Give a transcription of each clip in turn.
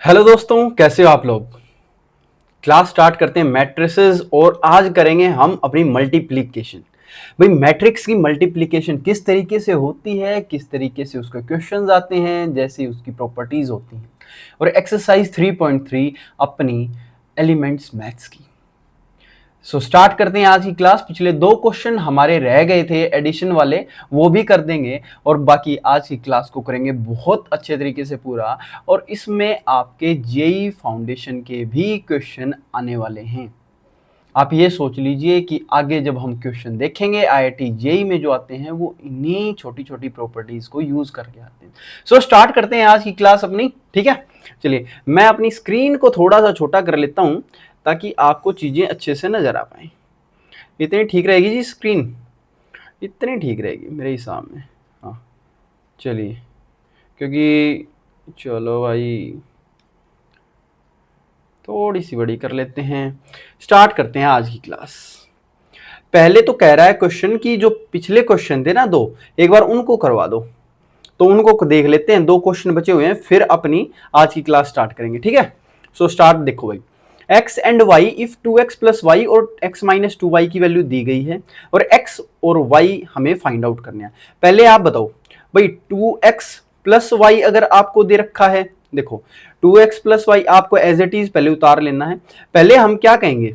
Hello दोस्तों, कैसे हो आप लोग। क्लास स्टार्ट करते हैं मैट्रिसेस और आज करेंगे हम अपनी मल्टीप्लिकेशन। भाई मैट्रिक्स की मल्टीप्लिकेशन किस तरीके से होती है, किस तरीके से उसके क्वेश्चंस आते हैं, जैसी उसकी प्रॉपर्टीज होती हैं। और एक्सरसाइज 3.3 अपनी एलिमेंट्स मैथ्स की। स्टार्ट करते हैं आज की क्लास। पिछले 2 क्वेश्चन हमारे रह गए थे एडिशन वाले, वो भी कर देंगे और बाकी आज की क्लास को करेंगे बहुत अच्छे तरीके से पूरा। और इसमें आपके जेई फाउंडेशन के भी क्वेश्चन आने वाले हैं। आप ये सोच लीजिए कि आगे जब हम क्वेश्चन देखेंगे आईआईटी जेई में जो आते हैं वो इन्हीं छोटी छोटी प्रॉपर्टीज को यूज करके आते हैं। स्टार्ट करते हैं आज की क्लास अपनी, ठीक है। चलिए मैं अपनी स्क्रीन को थोड़ा सा छोटा कर लेता हूं ताकि आपको चीजें अच्छे से नजर आ पाए। इतनी ठीक रहेगी जी स्क्रीन, इतनी ठीक रहेगी मेरे हिसाब में। हाँ चलिए, क्योंकि चलो भाई थोड़ी सी बड़ी कर लेते हैं। स्टार्ट करते हैं आज की क्लास। पहले तो कह रहा है क्वेश्चन की जो पिछले क्वेश्चन थे ना 2, एक बार उनको करवा दो। तो उनको देख लेते हैं, 2 क्वेश्चन बचे हुए हैं, फिर अपनी आज की क्लास स्टार्ट करेंगे, ठीक है। स्टार्ट देखो भाई, x and y if 2x plus y और x माइनस 2y की वैल्यू दी गई है और x और y हमें फाइंड आउट करना है। पहले आप बताओ भाई 2x प्लस वाई अगर आपको दे रखा है, देखो 2x प्लस वाई आपको एज इट इज पहले उतार लेना है। पहले हम क्या कहेंगे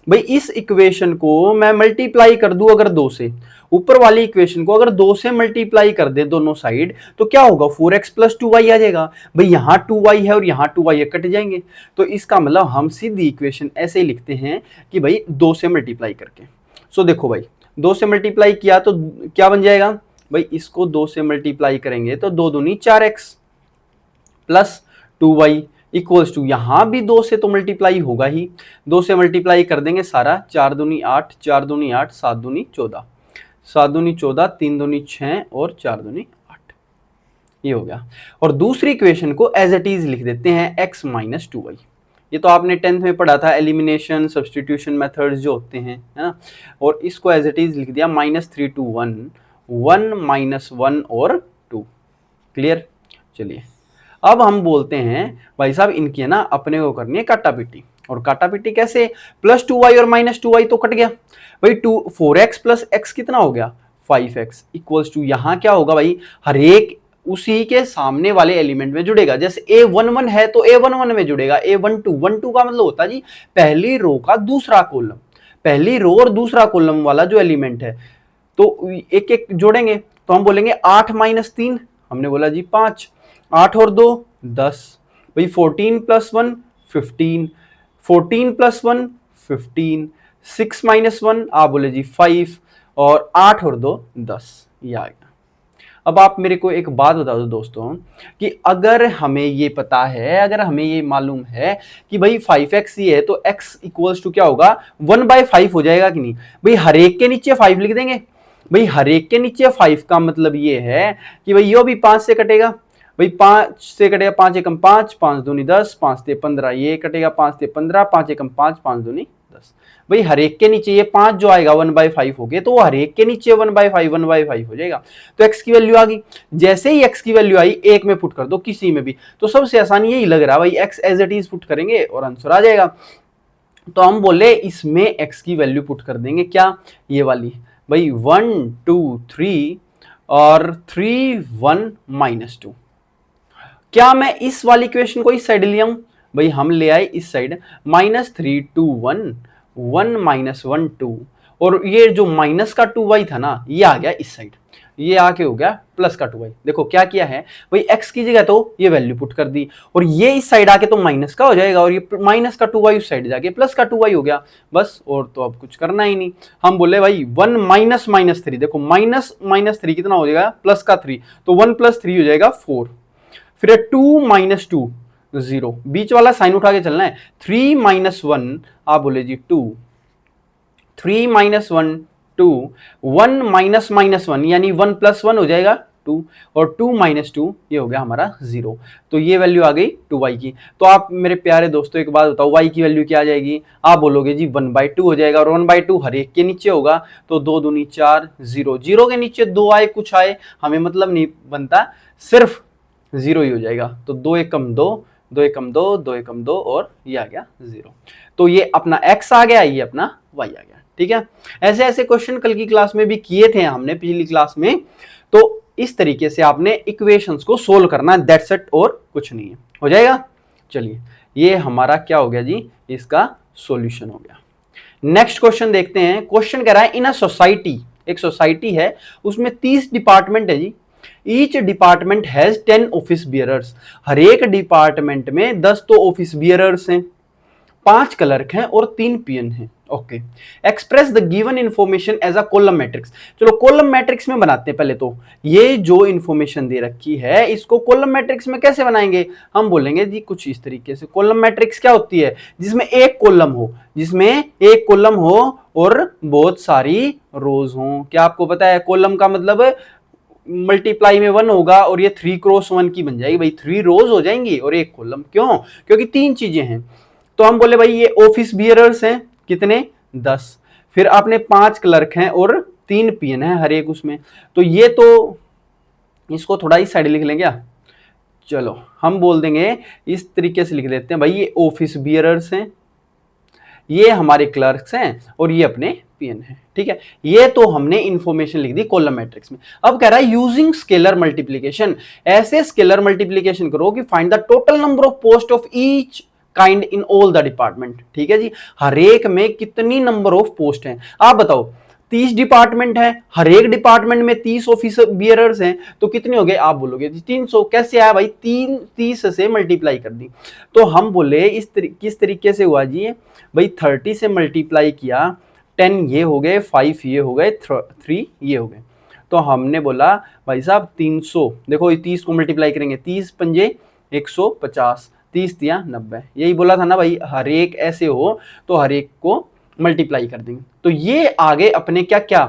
भाई, इस इक्वेशन को मैं मल्टीप्लाई कर दूं अगर 2 से, ऊपर वाली इक्वेशन को अगर 2 से मल्टीप्लाई कर दे दोनों साइड तो क्या होगा, 4x प्लस 2y आ जाएगा। भाई यहाँ 2y है और यहाँ 2y कट जाएंगे। तो इसका मतलब हम सीधी इक्वेशन ऐसे ही लिखते हैं कि भाई 2 से मल्टीप्लाई करके। देखो भाई 2 से मल्टीप्लाई किया तो क्या बन जाएगा भाई, इसको 2 से मल्टीप्लाई करेंगे तो 2 दूनी 4x plus 2y equals to, यहां भी 2 से तो मल्टीप्लाई होगा ही, 2 से मल्टीप्लाई कर देंगे सारा, 4 दूनी 8, 4 दूनी 8, 7 दूनी 14, 7 दूनी 14, 3 दूनी 6 और 4 दूनी 8, ये हो गया। और दूसरी इक्वेशन को एज इट इज लिख देते हैं x माइनस 2y। ये तो आपने 10th में पढ़ा था, एलिमिनेशन सब्सटीट्यूशन मेथड्स जो होते हैं, है ना। और इसको एज इट इज लिख दिया -3 to 1, 1 माइनस 1 और 2। क्लियर। चलिए अब हम बोलते हैं भाई साहब इनकी है ना अपने को करनी है काटा पीटी। और काटा पीटी कैसे, प्लस 2y और माइनस 2y तो कट गया भाई, 4x प्लस x कितना हो गया 5x इक्वल्स टू, यहां क्या होगा भाई, हर एक उसी के सामने वाले एलिमेंट में जुड़ेगा। जैसे a11 है तो a11 में जुड़ेगा, a12 का मतलब होता है जी पहली रो का दूसरा कॉलम, पहली रो और दूसरा कॉलम वाला जो एलिमेंट है तो एक एक जोड़ेंगे। तो हम बोलेंगे 8 माइनस 3, हमने बोला जी 5, 8 और 2 10, भाई 14 प्लस 1 15, 14 प्लस 1 15, 6 माइनस 1 आप बोले जी 5 और 8 और 2 10, ये आ गया। अब आप मेरे को एक बात बता दो दोस्तों कि अगर हमें ये पता है, अगर हमें ये मालूम है कि भाई 5x ये है तो x इक्वल्स टू क्या होगा 1/5 हो जाएगा कि नहीं। भाई हर एक के नीचे 5 लिख देंगे, भाई हर एक के नीचे 5 का मतलब ये है कि भाई ये भी 5 से कटेगा, भाई 5 से कटेगा, 5 एकम 5, 5 दूनी 10, 5 ते 15, ये कटेगा 5 ते 15, 5 एकम 5, 5 दूनी 10। भाई हर एक के नीचे ये 5 जो आएगा 1/5 हो गया, तो वो हर एक के नीचे 1/5 हो जाएगा। तो x की वैल्यू आ गई। जैसे ही x की वैल्यू आई एक में पुट कर दो किसी में भी, तो सबसे आसान यही लग रहा है भाई, x as it is put करेंगे और आंसर आ जाएगा। तो हम बोले इसमें x की वैल्यू पुट कर देंगे, क्या ये वाली भाई 1 2 3 और 3 1 -2। क्या मैं इस वाली इक्वेशन को इस साइड ले आऊं, भाई हम ले आए इस साइड, -3 2 1 1 -1 2, और ये जो माइनस का 2y था ना ये आ गया इस साइड, ये आके हो गया प्लस का 2y। देखो क्या किया है भाई, x की जगह तो ये वैल्यू पुट कर दी और ये इस साइड आके तो माइनस का हो जाएगा और ये माइनस का 2y उस साइड जाके प्लस का 2y हो गया बस। और तो अब कुछ करना ही नहीं। हम बोले भाई 1 -3, देखो -3 कितना हो जाएगा प्लस का 3, तो 1 + 3 हो जाएगा 4, फिर 2 - 2 0, बीच वाला साइन उठा के चलना है। 3 - 1 आप बोले जी 2, 3 - 1 2, 1 -1 यानी 1 + 1 हो जाएगा 2 और 2 - 2 ये हो गया हमारा 0। तो ये वैल्यू आ गई 2y की। तो आप मेरे प्यारे दोस्तों एक बात बताओ, y की वैल्यू क्या आ जाएगी, आप बोलोगे जी 1/2 हो जाएगा और 1/2 हर एक के नीचे होगा, तो 2 दूनी 4, 0 0 के नीचे 2 आए कुछ आए हमें मतलब नहीं बनता, सिर्फ 0 ही हो जाएगा। तो 2 एकम 2, 2 एकम 2, 2 एकम 2 और ये आ गया 0। तो ये अपना x आ गया, ये अपना y आ गया। ठीक है, ऐसे ऐसे क्वेश्चन कल की क्लास में भी किए थे हमने, पिछली क्लास में। तो इस तरीके से आपने इक्वेशंस को सोल्व करना है, दैट्स इट, और कुछ नहीं है। हो जाएगा। चलिए, ये हमारा क्या हो गया जी, इसका सॉल्यूशन हो गया। नेक्स्ट क्वेश्चन देखते हैं। क्वेश्चन कह रहा है इन अ सोसाइटी, एक सोसाइटी है, उसमें 30 डिपार्टमेंट है जी। Each department has 10 office bearers. हर एक डिपार्टमेंट में 10 तो ऑफिस बियरर्स हैं, 5 क्लर्क हैं और 3 पीएन हैं। Okay, express the given information as a column matrix. चलो कॉलम मैट्रिक्स में बनाते हैं पहले। तो ये जो इंफॉर्मेशन दे रखी है इसको कॉलम मैट्रिक्स में कैसे बनाएंगे, हम बोलेंगे जी कुछ इस तरीके से। कॉलम मैट्रिक्स क्या होती है, जिसमें एक कॉलम हो, जिसमें एक कॉलम हो और बहुत सारी रोज हो। क्या आपको पता है कॉलम का मतलब मल्टीप्लाई में 1 होगा और ये 3 क्रॉस 1 की बन जाएगी भाई, 3 रोज हो जाएंगी और एक कॉलम। क्यों, क्योंकि 3 चीजें हैं। तो हम बोले भाई ये ऑफिस बियरर्स हैं, कितने, 10। फिर आपने 5 क्लर्क हैं और 3 पीएन हैं हर एक उसमें। तो ये तो इसको थोड़ा इस साइड लिख लेंगे। चलो हम बोल देंगे इस तरीके से लिख देते हैं भाई ये ऑफिस बियरर्स हैं, ये हमारे क्लर्क्स हैं और ये अपने पीएन है। ठीक है, ये तो हमने इंफॉर्मेशन लिख दी कॉलम मैट्रिक्स में। अब कह रहा है यूजिंग स्केलर मल्टीप्लिकेशन, ऐसे स्केलर मल्टीप्लिकेशन करो कि find the total number of post of each kind in all the department. ठीक है जी, हर एक में कितनी नंबर ऑफ पोस्ट हैं, आप बताओ। 30 डिपार्टमेंट है, हर एक डिपार्टमेंट में 30 ऑफिस बियरर्स हैं, तो कितने हो गए, आप बोलोगे 300। कैसे आया भाई, 30 से मल्टीप्लाई कर दी। तो हम बोले किस तरीके से हुआ जी भाई, 30 से मल्टीप्लाई किया, 10 ये हो गए, 5 ये हो गए, 3 ये हो गए। तो हमने बोला भाई साहब 300, देखो 30 को मल्टीप्लाई करेंगे, 30 पंजे 150, 30 दिया 90। यही बोला था ना भाई, हर एक ऐसे हो तो हर एक को मल्टीप्लाई कर देंगे। तो ये आगे अपने क्या क्या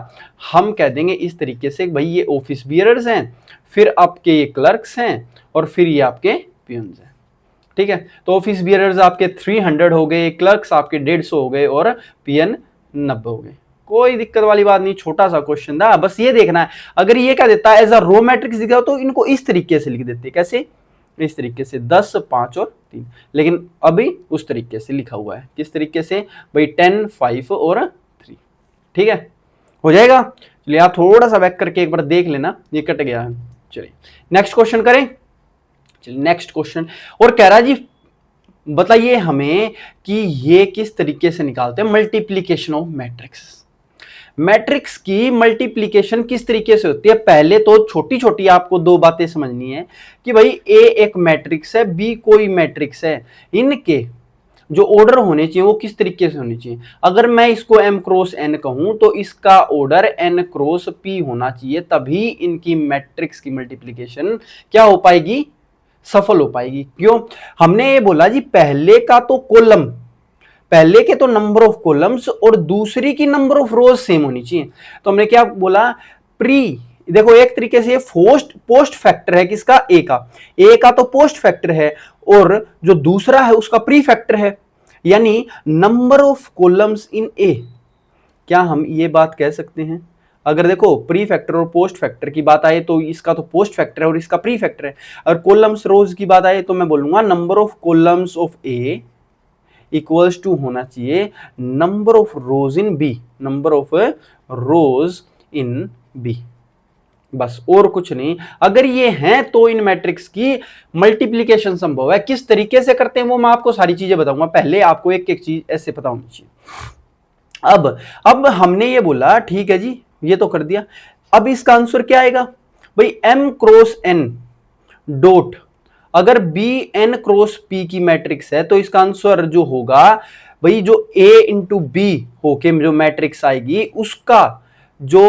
हम कह देंगे इस तरीके से भाई ये ऑफिस बियरर्स हैं, फिर आपके ये क्लर्क्स हैं और फिर ये आपके पियन्स हैं। ठीक है, तो ऑफिस बियरर्स आपके 300 हो गए, क्लर्क्स आपके 150 हो गए और पियन 90 हो गए। कोई दिक्कत वाली बात नहीं, छोटा सा क्वेश्चन था, बस ये देखना है। अगर ये क्या देता है एज अ रो मैट्रिक्स दिखा तो इनको इस तरीके से लिख देते, कैसे, इस तरीके से 10, 5 और 3। लेकिन अभी उस तरीके से लिखा हुआ है, किस तरीके से भाई 10, 5 और 3। ठीक है, हो जाएगा। चलिए आप थोड़ा सा बैक करके एक बार देख लेना, ये कट गया है। चलिए नेक्स्ट क्वेश्चन करें। चलिए नेक्स्ट क्वेश्चन, और कह रहा है जी बताइए हमें कि ये किस तरीके से निकालते हैं मल्टीप्लीकेशन ऑफ मैट्रिक्स। मैट्रिक्स की मल्टीप्लीकेशन किस तरीके से होती है। पहले तो छोटी छोटी आपको 2 बातें समझनी है कि भाई ए एक मैट्रिक्स है, बी कोई मैट्रिक्स है, इनके जो ऑर्डर होने चाहिए वो किस तरीके से होने चाहिए। अगर मैं इसको m क्रॉस n कहूं तो इसका ऑर्डर n क्रॉस p होना चाहिए, तभी इनकी मैट्रिक्स की मल्टीप्लीकेशन क्या हो पाएगी, सफल हो पाएगी। क्यों, हमने ये बोला जी पहले का तो कॉलम, पहले के तो नंबर ऑफ कॉलम्स और दूसरी की नंबर ऑफ रोज सेम होनी चाहिए। तो हमने क्या बोला, प्री, देखो एक तरीके से पोस्ट फैक्टर है किसका, ए का तो पोस्ट फैक्टर है और जो दूसरा है उसका प्री फैक्टर है, यानी नंबर ऑफ कॉलम्स इन ए। क्या हम ये बात कह सकते हैं, अगर देखो प्री फैक्टर और पोस्ट फैक्टर की बात आए तो इसका तो पोस्ट फैक्टर है और इसका प्री फैक्टर है। अगर कॉलम्स रोज की बात आए तो मैं बोलूंगा number of columns of A equals to होना चाहिए number of rows in B, number of rows in B, बस और कुछ नहीं। अगर ये हैं तो इन मैट्रिक्स की मल्टीप्लिकेशन संभव है। किस तरीके से करते हैं वो मैं आपको सारी चीजें बताऊंगा, पहले आपको एक एक चीज ऐसे पता होनी चाहिए। अब हमने ये बोला ठीक है जी, ये तो कर दिया। अब इसका आंसर क्या आएगा भाई, m क्रॉस n डॉट, अगर b n क्रॉस p की मैट्रिक्स है तो इसका आंसर जो होगा भाई जो a इंटू बी होके जो मैट्रिक्स आएगी उसका जो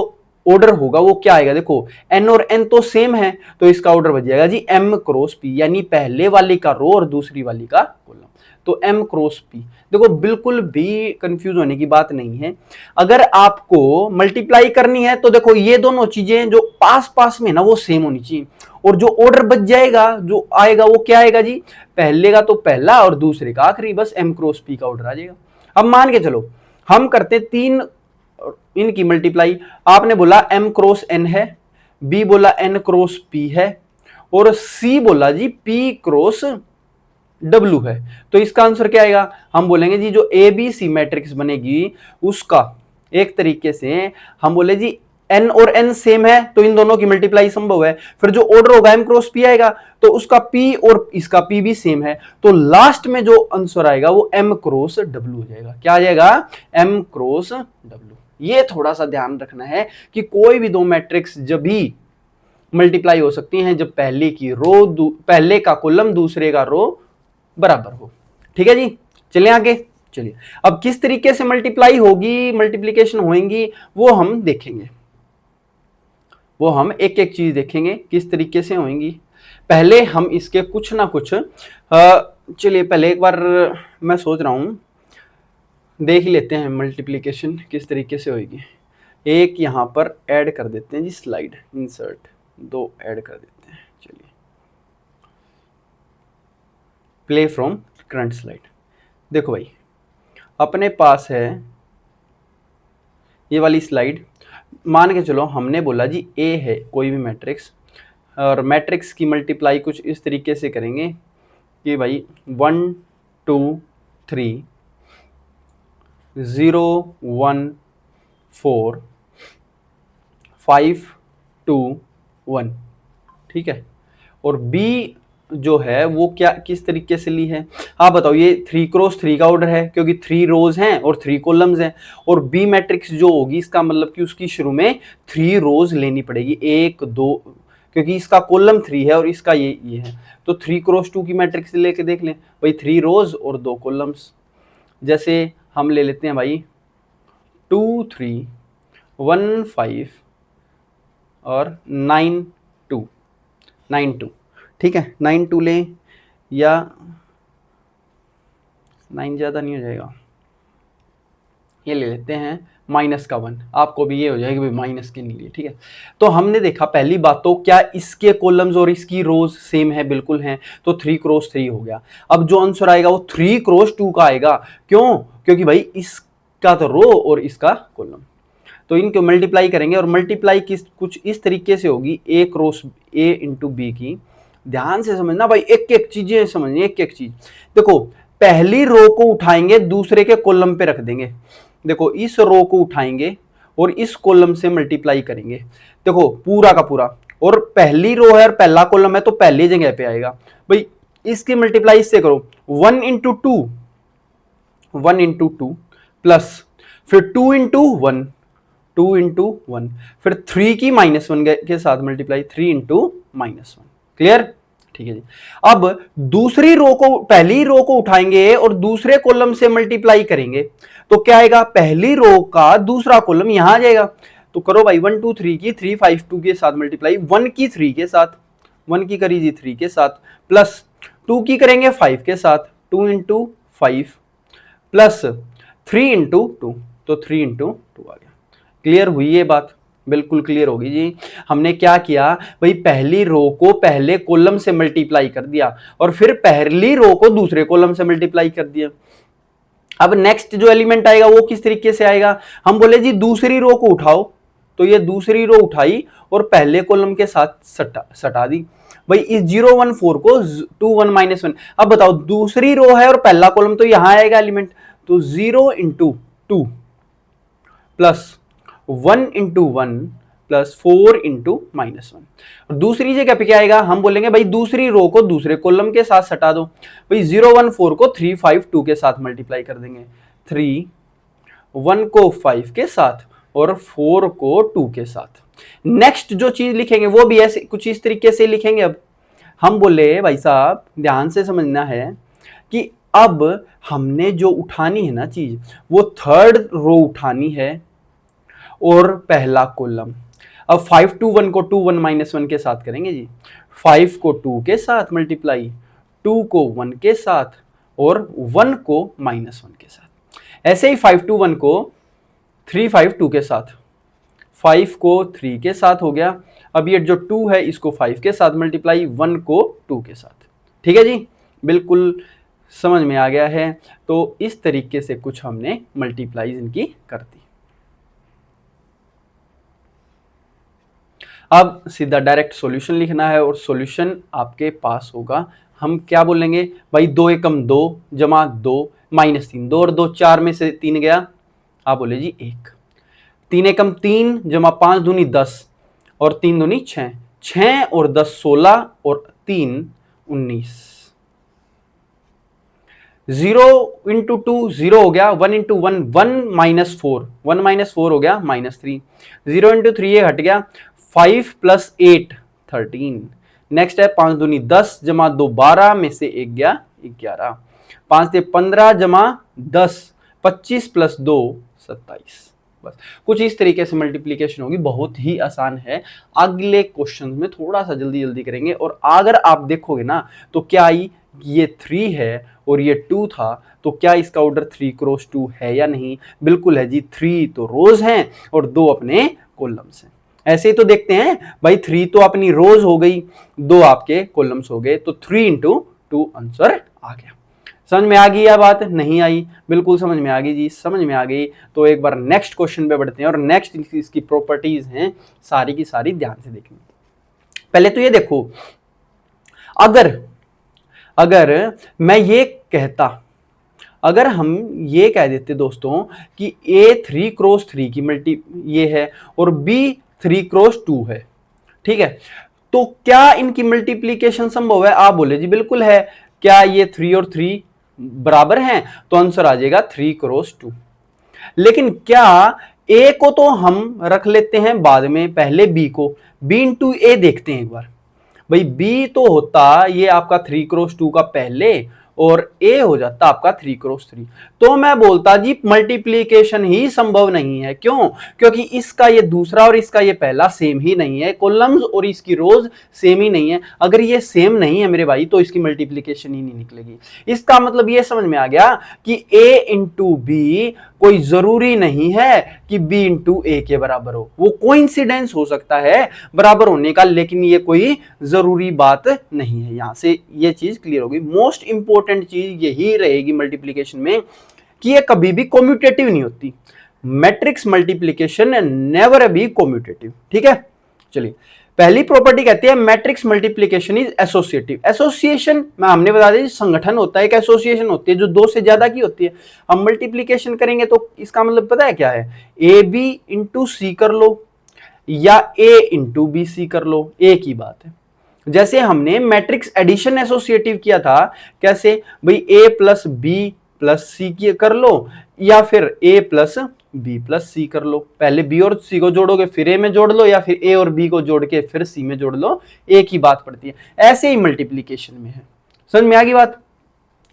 ऑर्डर होगा वो क्या आएगा। देखो n और n तो सेम है तो इसका ऑर्डर बच जाएगा जी m क्रॉस p, यानी पहले वाली का रो और दूसरी वाली का कॉलम, तो m क्रॉस p। देखो बिल्कुल भी कंफ्यूज होने की बात नहीं है। अगर आपको मल्टीप्लाई करनी है तो देखो ये दोनों चीजें जो पास पास में ना वो सेम होनी चाहिए, और जो ऑर्डर बच जाएगा जो आएगा वो क्या आएगा जी, पहले का तो पहला और दूसरे का आखिरी, बस m क्रॉस p का ऑर्डर आ जाएगा। अब मान के चलो हम करते 3 इनकी मल्टीप्लाई, आपने बोला m क्रॉस n है, b बोला n क्रॉस p है और c बोला जी p क्रॉस डब्लू है। तो इसका आंसर क्या आएगा? हम बोलेंगे जी जो ए बी सी मैट्रिक्स बनेगी उसका एक तरीके से हम बोले जी एन और एन सेम है तो इन दोनों की मल्टीप्लाई संभव है। फिर जो ऑर्डर होगा एम क्रॉस पी आएगा तो उसका पी और इसका पी भी सेम है, तो लास्ट में जो आंसर आएगा वो एम क्रॉस डब्ल्यू हो जाएगा। क्या आ जाएगा? M cross W. ये थोड़ा सा ध्यान रखना है कि कोई भी दो मैट्रिक्स जब भी मल्टीप्लाई हो सकती हैं जब पहले की रो पहले का कॉलम दूसरे का रो बराबर हो। ठीक है जी, चलिए आगे। चलिए अब किस तरीके से मल्टीप्लाई होगी, मल्टीप्लीकेशन होंगी, वो हम देखेंगे। वो हम एक एक चीज देखेंगे किस तरीके से होंगी। पहले हम इसके कुछ ना कुछ चलिए पहले एक बार मैं सोच रहा हूं देख ही लेते हैं मल्टीप्लीकेशन किस तरीके से होगी। एक यहां पर ऐड कर देते हैं जी, स्लाइड इंसर्ट, दो ऐड कर देते हैं। चलिए प्ले फ्रॉम करंट स्लाइड। देखो भाई अपने पास है ये वाली स्लाइड, मान के चलो हमने बोला जी ए है कोई भी मैट्रिक्स, और मैट्रिक्स की मल्टीप्लाई कुछ इस तरीके से करेंगे कि भाई 1 2 3 0 1 4 5 2 1। ठीक है, और बी जो है वो क्या किस तरीके से ली है? आप बताओ। ये 3 क्रॉस 3 का ऑर्डर है क्योंकि 3 रोज हैं और 3 कॉलम्स हैं, और बी मैट्रिक्स जो होगी इसका मतलब कि उसकी शुरू में 3 रोज लेनी पड़ेगी, 1 2, क्योंकि इसका कॉलम 3 है और इसका ये है, तो 3 क्रॉस 2 की मैट्रिक्स लेके देख लें भाई, 3 रोज और 2 कॉलम्स। जैसे हम ले लेते हैं भाई 2 3 1 5 और 9 2। ठीक है, 9 2 लें या 9 ज़्यादा नहीं हो जाएगा, ये ले लेते हैं -1। आपको भी ये हो जाएगा भाई माइनस के लिए। ठीक है, तो हमने देखा पहली बात तो क्या इसके कॉलम्स और इसकी रोज सेम है? बिल्कुल हैं, तो 3 क्रॉस 3 हो गया। अब जो आंसर आएगा वो 3 क्रॉस 2 का आएगा। क्यों? क्योंकि भाई इसका तो रो और इसका कॉलम, तो इनको मल्टीप्लाई करेंगे, और मल्टीप्लाई किस कुछ इस तरीके से होगी ए क्रॉस ए इंटू बी की। ध्यान से समझना भाई, एक एक चीजें समझनी, एक एक चीज। देखो पहली रो को उठाएंगे दूसरे के कॉलम पे रख देंगे। देखो इस रो को उठाएंगे और इस कॉलम से मल्टीप्लाई करेंगे। देखो पूरा का पूरा, और पहली रो है और पहला कॉलम है तो पहली जगह पे आएगा भाई। इसकी मल्टीप्लाई इससे करो 1 इंटू 2, 1 इंटू 2 प्लस फिर 2 इंटू 1, 2 इंटू 1, फिर 3 की -1 के साथ मल्टीप्लाई 3 इंटू -1। क्लियर? ठीक है जी। अब दूसरी रो को पहली रो को उठाएंगे और दूसरे कॉलम से मल्टीप्लाई करेंगे तो क्या आएगा? पहली रो का दूसरा कॉलम यहां आ जाएगा। तो करो भाई 1 2 3 की 3 5 2 के साथ मल्टीप्लाई, 1 की 3 के साथ, 1 की करी जी 3 के साथ, प्लस 2 की करेंगे 5 के साथ, 2 इंटू 5 प्लस 3 इंटू 2, तो 3 इंटू 2 आ गया। क्लियर हुई ये बात? बिल्कुल क्लियर होगी जी। हमने क्या किया भाई, पहली रो को पहले कॉलम से मल्टीप्लाई कर दिया और फिर पहली रो को दूसरे कॉलम से मल्टीप्लाई कर दिया। अब नेक्स्ट जो एलिमेंट आएगा वो किस तरीके से आएगा? हम बोले जी दूसरी रो को उठाओ, तो ये दूसरी रो उठाई और पहले कॉलम के साथ सटा दी भाई। इस 0 1 4 को 2 1 -1। अब बताओ दूसरी रो है और पहला कॉलम तो यहां आएगा एलिमेंट, तो 0 into 2 plus 1 into 1 plus 4 into -1। और दूसरी जगह पे क्या आएगा? हम बोलेंगे भाई दूसरी रो को दूसरे कॉलम के साथ सटा दो भाई। 0 1 4 को 3 5 2 के साथ मल्टीप्लाई कर देंगे, 3 1 को 5 के साथ और 4 को 2 के साथ। नेक्स्ट जो चीज लिखेंगे वो भी ऐसे कुछ इस तरीके से लिखेंगे। अब हम बोले भाई साहब ध्यान से समझना है कि अब हमने जो उठानी है ना चीज, वो थर्ड रो उठानी है और पहला कॉलम। अब 5 2 1 को 2 1 -1 के साथ करेंगे जी, 5 को 2 के साथ मल्टीप्लाई, 2 को 1 के साथ और 1 को -1 के साथ। ऐसे ही 5 2 1 को 3 5 2 के साथ, 5 को 3 के साथ हो गया। अब ये जो 2 है इसको 5 के साथ मल्टीप्लाई, 1 को 2 के साथ। ठीक है जी, बिल्कुल समझ में आ गया है। तो इस तरीके से कुछ हमने मल्टीप्लाईज इनकी कर दी। अब सीधा डायरेक्ट सॉल्यूशन लिखना है और सॉल्यूशन आपके पास होगा हम क्या बोलेंगे भाई, 2 एकम 2 जमा 2 माइनस 3, 2 और 2 4 में से 3 गया, आप बोले जी 1। 3 एकम 3 जमा 5 दूनी 10 और 3 दूनी 6, 6 और 10 16 और 3 19। 0 इंटू 2 0 हो गया, 1 इंटू 1 1 माइनस 4, 1 माइनस 4 हो गया -3, 0 इंटू 3 ये हट गया, 5 प्लस 8 13। नेक्स्ट है 5 दूनी 10 जमा 2 12 में से 1 गया 11, 5 से 15 जमा 10 25 प्लस 2 27। बस कुछ इस तरीके से मल्टीप्लीकेशन होगी, बहुत ही आसान है। अगले क्वेश्चन में थोड़ा सा जल्दी जल्दी करेंगे, और अगर आप देखोगे ना तो क्या ये 3 है और ये 2 था, तो क्या इसका ऑर्डर 3 क्रॉस 2 है या नहीं? बिल्कुल है जी, 3 तो रोज हैं और 2 अपने कॉलम्स हैं। ऐसे ही तो देखते हैं भाई, 3 तो अपनी रोज हो गई, 2 आपके कॉलम्स हो गए, तो 3 इंटू 2 आंसर आ गया। समझ में आ गई या बात? नहीं आई? बिल्कुल समझ में आ गई जी, समझ में आ गई। तो एक बार नेक्स्ट क्वेश्चन पे बढ़ते हैं, और नेक्स्ट इसकी प्रॉपर्टीज हैं सारी की सारी, ध्यान से देखनी। पहले तो ये देखो, अगर मैं ये कहता, अगर हम ये कह देते दोस्तों कि A 3 क्रॉस 3 की मल्टी ये है और B 3 क्रॉस 2 है, ठीक है, तो क्या इनकी मल्टीप्लीकेशन संभव है? आप बोले जी बिल्कुल है। क्या ये 3 और 3 बराबर हैं? तो आंसर आ जाएगा 3 क्रॉस 2। लेकिन क्या A को तो हम रख लेते हैं बाद में, पहले B को, B इंटू A देखते हैं एक बार। भाई B तो होता ये आपका 3 क्रॉस 2 का पहले, और A हो जाता आपका 3 क्रॉस 3। तो मैं बोलता जी मल्टीप्लीकेशन ही संभव नहीं है। क्यों? क्योंकि इसका ये दूसरा और इसका ये पहला सेम ही नहीं है, कॉलम्स और इसकी रोज सेम ही नहीं है। अगर ये सेम नहीं है मेरे भाई, तो इसकी मल्टीप्लीकेशन ही नहीं निकलेगी। इसका मतलब ये समझ में आ गया कि A इंटू B कोई जरूरी नहीं है कि B इंटू A के बराबर हो। वो कोइंसिडेंस हो सकता है बराबर होने का, लेकिन ये कोई जरूरी बात नहीं है। यहां से ये चीज क्लियर होगी। मोस्ट इंपॉर्टेंट चीज यही रहेगी मल्टीप्लीकेशन में कि ये कभी भी कम्यूटेटिव नहीं होती। Matrix multiplication never be commutative. ठीक है, चलिए पहली प्रॉपर्टी कहती है matrix multiplication is associative. Association में हमने बता दिया संगठन होता है, एक एसोसिएशन होती है जो 2 से ज्यादा की होती है। हम मल्टीप्लीकेशन करेंगे तो इसका मतलब पता है क्या है? ए बी इंटू सी कर लो या ए इंटू बी सी कर लो, एक ही बात है। जैसे हमने मैट्रिक्स एडिशन एसोसिएटिव किया था, कैसे भाई? ए प्लस बी प्लस सी कर लो या फिर ए प्लस बी प्लस सी कर लो। पहले बी और सी को जोड़ोगे फिर ए में जोड़ लो, या फिर ए और बी को जोड़ के फिर सी में जोड़ लो, एक ही बात पड़ती है। ऐसे ही मल्टीप्लीकेशन में है। समझ में आ गई बात?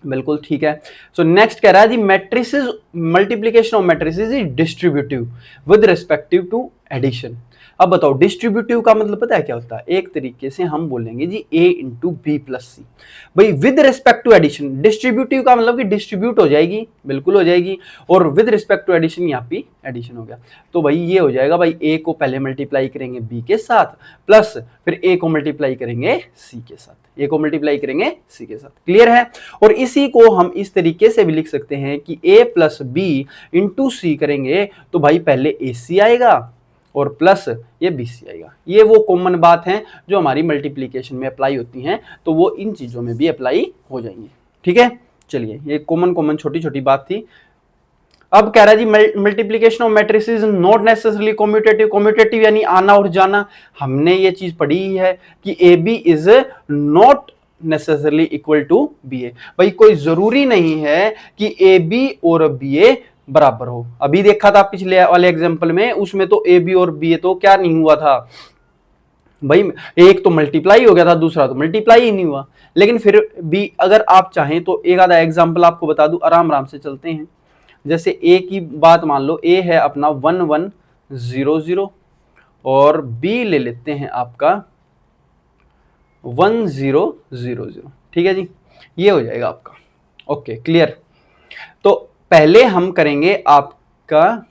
बिल्कुल ठीक है। सो नेक्स्ट कह रहा है जी matrices, multiplication of matrices is distributive with respective to addition. अब बताओ डिस्ट्रीब्यूटिव का मतलब पता है क्या होता है? एक तरीके से हम बोलेंगे जी a into B plus C. भाई with respect to addition, distributive का मतलब कि डिस्ट्रीब्यूट हो जाएगी, बिल्कुल हो जाएगी, और विद रिस्पेक्ट टू एडिशन यहाँ पे एडिशन हो गया। तो भाई ये हो जाएगा, भाई a को पहले मल्टीप्लाई करेंगे b के साथ, प्लस फिर a को मल्टीप्लाई करेंगे c के साथ, a को मल्टीप्लाई करेंगे c के साथ। क्लियर है? और इसी को हम इस तरीके से भी लिख सकते हैं कि a प्लस बी इंटू सी करेंगे तो भाई पहले ac आएगा और प्लस ये BC आएगा। ये वो कॉमन बात है जो हमारी मल्टीप्लीकेशन में अप्लाई होती हैं, तो वो इन चीजों में भी अप्लाई हो जाएंगी। ठीक है, चलिए ये कॉमन छोटी छोटी बात थी। अब कह रहा है जी multiplication of matrices not necessarily commutative. Commutative यानी आना और जाना। हमने ये चीज पढ़ी ही है कि AB is not necessarily equal to BA। भाई कोई जरूरी नहीं है कि AB और BA बराबर हो। अभी देखा था पिछले वाले एग्जांपल में, उसमें तो ए बी और बी तो क्या नहीं हुआ था भाई, एक तो मल्टीप्लाई हो गया था, दूसरा तो मल्टीप्लाई ही नहीं हुआ। लेकिन फिर भी अगर आप चाहें तो एक आधा एग्जांपल आपको बता दूं, आराम से चलते हैं। जैसे ए की बात मान लो, ए है अपना 1 1 0 0 और बी ले लेते हैं आपका 1 0 0 0। ठीक है जी, ये हो जाएगा आपका। Okay clear. तो पहले हम करेंगे आपका,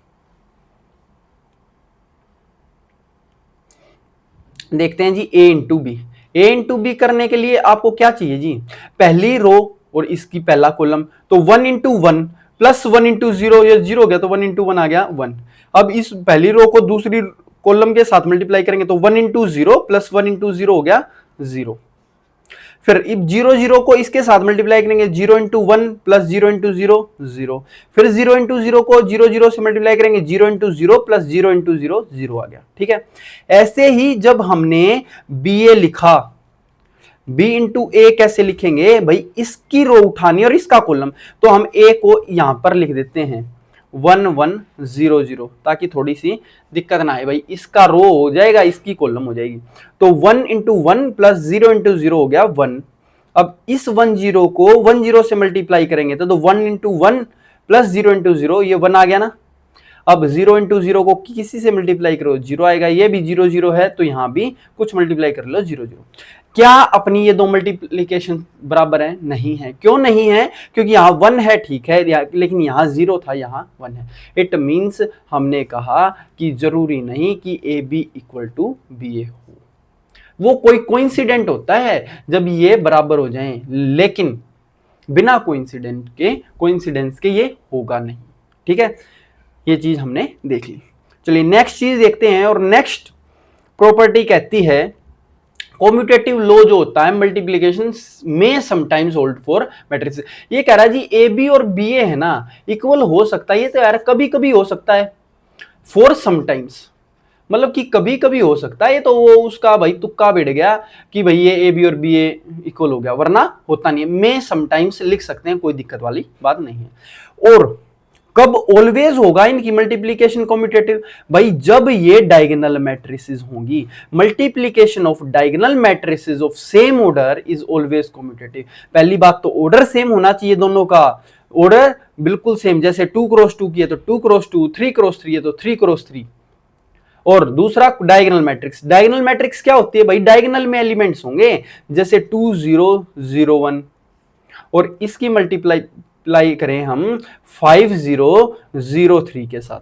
देखते हैं जी a into B. A into B करने के लिए आपको क्या चाहिए जी? पहली रो और इसकी पहला कॉलम, तो 1 इंटू 1 प्लस 1 इंटू 0, ये 0 गया तो 1 इंटू 1 आ गया 1। अब इस पहली रो को दूसरी कॉलम के साथ मल्टीप्लाई करेंगे तो 1 इंटू 0 प्लस 1 इंटू 0 हो गया 0। फिर जीरो जीरो को इसके साथ मल्टीप्लाई करेंगे, 0 इंटू 1 प्लस 0 इंटू 0 0। फिर 0 इंटू 0 को 0 0 से मल्टीप्लाई करेंगे, 0 इंटू 0 प्लस 0 इंटू 0 0 आ गया। ठीक है, ऐसे ही जब हमने बी ए लिखा, b इंटू ए कैसे लिखेंगे भाई, इसकी रो उठानी और इसका कॉलम, तो हम a को यहां पर लिख देते हैं 1 1 0 0, ताकि थोड़ी सी दिक्कत ना आए भाई, इसका रो हो जाएगा इसकी कॉलम हो जाएगी। तो 1 इंटू 1 प्लस 0 इंटू 0 हो गया 1। अब इस 1 0 को 1 0 से मल्टीप्लाई करेंगे तो 1 इंटू 1 प्लस 0 इंटू 0, ये 1 आ गया ना। अब 0 इंटू 0 को किसी से मल्टीप्लाई करो, 0 आएगा, ये भी 0 0 है तो यहां भी कुछ मल्टीप्लाई कर लो 0 0। क्या अपनी ये दो मल्टीप्लीकेशन बराबर है? नहीं है। क्यों नहीं है? क्योंकि यहाँ 1 है, ठीक है, लेकिन यहाँ 0 था, यहाँ 1 है। इट मीन्स हमने कहा कि जरूरी नहीं कि A B equal to B ए हो, वो कोई कोइंसिडेंट होता है जब ये बराबर हो जाएं, लेकिन बिना कोइंसिडेंस के ये होगा नहीं। ठीक है, ये चीज हमने देख ली। चलिए नेक्स्ट चीज देखते हैं, और नेक्स्ट प्रॉपर्टी कहती है कॉम्यूटेटिव लॉ जो होता है मल्टीप्लिकेशन में समटाइम्स होल्ड फॉर मैट्रिक्स। ये कह रहा है जी ए बी और बी ए है ना इक्वल हो सकता है, ये तो यार कभी कभी हो सकता है, फॉर समटाइम्स मतलब कि कभी कभी हो सकता है, ये तो वो उसका भाई तुक्का बैठ गया कि भाई ये ए बी और बी ए इक्वल हो गया, वरना होता नहीं है। मैं समटाइम्स लिख सकते हैं, कोई दिक्कत वाली बात नहीं है। और कब ऑलवेज होगा इनकी मल्टीप्लीकेशन कॉम्यूटेटिव? भाई जब ये डायगोनल मैट्रिसेस होंगी। Multiplication of diagonal matrices of same order is always commutative. पहली बात तो ऑर्डर सेम होना चाहिए, दोनों का ऑर्डर बिल्कुल सेम, जैसे 2 क्रॉस 2 की है तो 2 क्रॉस 2, 3 क्रॉस 3 है तो 3 क्रॉस 3। और दूसरा डायगोनल मैट्रिक्स। डायगोनल मैट्रिक्स क्या होती है भाई? डायगोनल में एलिमेंट्स होंगे, जैसे 2 0 0 1, और इसकी मल्टीप्लाई करें हम 5 0 0 3 के साथ।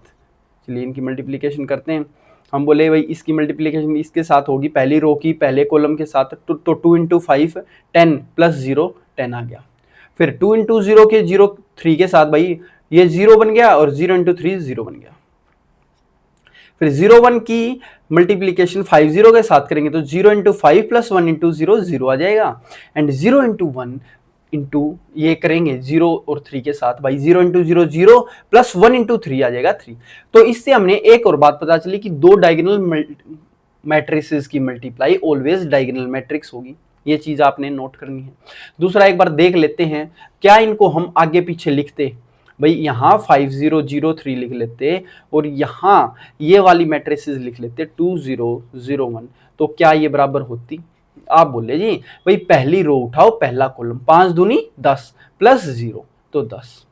चलिए इनकी मल्टीप्लिकेशन करते हैं। हम बोले भाई इसकी मल्टीप्लिकेशन इसके साथ होगी, पहली रो की पहले कॉलम के साथ, तो 2 इंटू 5 10 प्लस 0 10 आ गया। फिर 2 इंटू 0 के 0 3 के साथ, भाई ये 0 बन गया, और 0 इंटू 3 0 बन गया। फिर 0 1 की मल्टीप्लीकेशन 5 0 के साथ करेंगे तो 0 इंटू 5 प्लस 1 इंटू 0 0 आ जाएगा। एंड 0 इंटू 1 इंटू ये करेंगे 0 और 3 के साथ, भाई 0 इंटू 0 0 प्लस 1 इंटू 3 आ जाएगा 3। तो इससे हमने एक और बात पता चली कि दो डायगोनल मैट्रिसेस की मल्टीप्लाई ऑलवेज डायगोनल मैट्रिक्स होगी। ये चीज आपने नोट करनी है। दूसरा एक बार देख लेते हैं, क्या इनको हम आगे पीछे लिखते? भाई यहाँ 5 0 0 3 लिख लेते, और यहाँ ये वाली मैट्रिसेस लिख लेते 2 0 0 1, तो क्या ये बराबर होती? आप बोले जी भाई पहली रो उठाओ, पहला कॉलम, 5 दूनी 10 प्लस 0 तो 10।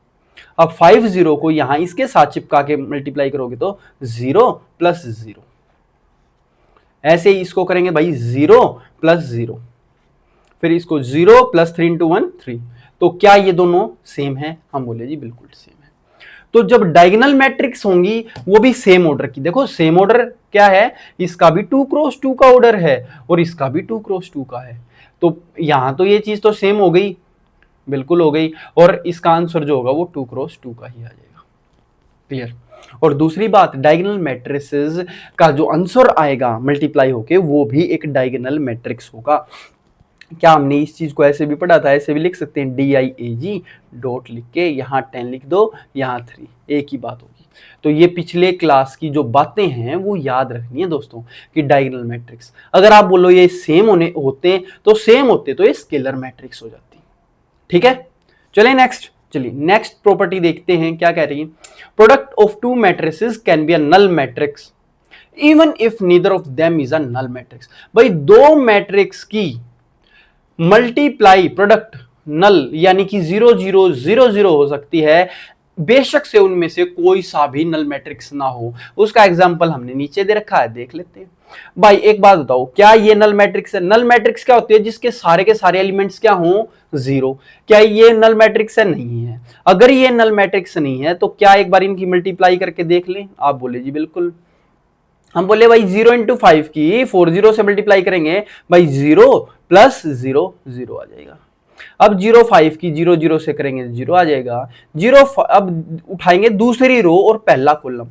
अब 5 0 को यहां इसके साथ चिपका के मल्टीप्लाई करोगे तो 0 प्लस 0। ऐसे ही इसको करेंगे भाई 0 प्लस 0, फिर इसको 0 प्लस 3 इंटू 1 3। तो क्या ये दोनों सेम है? हम बोले जी बिल्कुल सेम है। तो जब डायगोनल मैट्रिक्स होंगी वो भी सेम ऑर्डर की, देखो सेम ऑर्डर क्या है, इसका भी 2 क्रॉस 2 का ऑर्डर है और इसका भी 2 क्रॉस 2 का है, तो यहां तो ये चीज तो सेम हो गई, बिल्कुल हो गई, और इसका आंसर जो होगा वो 2 क्रॉस 2 का ही आ जाएगा। क्लियर? और दूसरी बात, डायगोनल मैट्रिसेस का जो आंसर आएगा मल्टीप्लाई होके वो भी एक डायगोनल मैट्रिक्स होगा। क्या हमने इस चीज को ऐसे भी पढ़ा था? ऐसे भी लिख सकते हैं, DIAG डॉट लिख के यहाँ 10 लिख दो, यहाँ 3, एक ही बात होगी। तो ये पिछले क्लास की जो बातें हैं वो याद रखनी है दोस्तों, कि डायगोनल मैट्रिक्स अगर आप बोलो ये सेम होते तो ये स्केलर मैट्रिक्स हो जाती। ठीक है, चलिए नेक्स्ट प्रॉपर्टी देखते हैं, क्या कह रही है? Product of two matrices can be a null matrix even if neither of them is a null matrix. भाई दो मैट्रिक्स की मल्टीप्लाई प्रोडक्ट नल यानी कि 0 0 0 0 हो सकती है, बेशक से उनमें से कोई सा भी नल मैट्रिक्स ना हो। उसका एग्जांपल हमने नीचे दे रखा है, देख लेते हैं। भाई एक बात बताओ, क्या ये नल मैट्रिक्स है? नल मैट्रिक्स क्या होती है? जिसके सारे के सारे एलिमेंट्स क्या हो? 0। क्या ये नल मैट्रिक्स है? नहीं है। अगर ये नल मैट्रिक्स नहीं है तो क्या एक बार इनकी मल्टीप्लाई करके देख लें? आप बोले जी बिल्कुल। हम बोले भाई 0 इंटू 5 की 4 0 से मल्टीप्लाई करेंगे, भाई 0 प्लस 0 0 आ जाएगा। अब 0 5 की 0 0 से करेंगे 0 आ जाएगा। 0 अब उठाएंगे दूसरी रो और पहला कॉलम,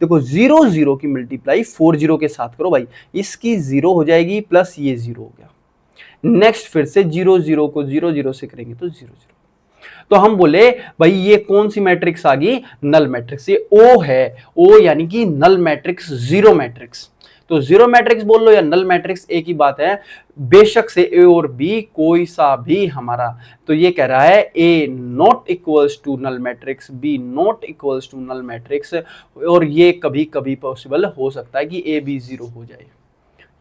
देखो 0 0 की मल्टीप्लाई 4 0 के साथ करो, भाई इसकी 0 हो जाएगी प्लस ये 0 हो गया। नेक्स्ट फिर से 0 0 को 0 0 से करेंगे तो 0 0। तो हम बोले भाई ये कौन सी मैट्रिक्स आ गई, नल मैट्रिक्स। ये ओ है, ओ यानी कि नल मैट्रिक्स, जीरो मैट्रिक्स। तो जीरो मैट्रिक्स बोल लो या नल मैट्रिक्स एक ही बात है, बेशक से ए और बी कोई सा भी हमारा। तो ये कह रहा है A not equals to null matrix, B not equals to null matrix, और ये कभी कभी पॉसिबल हो सकता है कि ए बी जीरो हो जाए,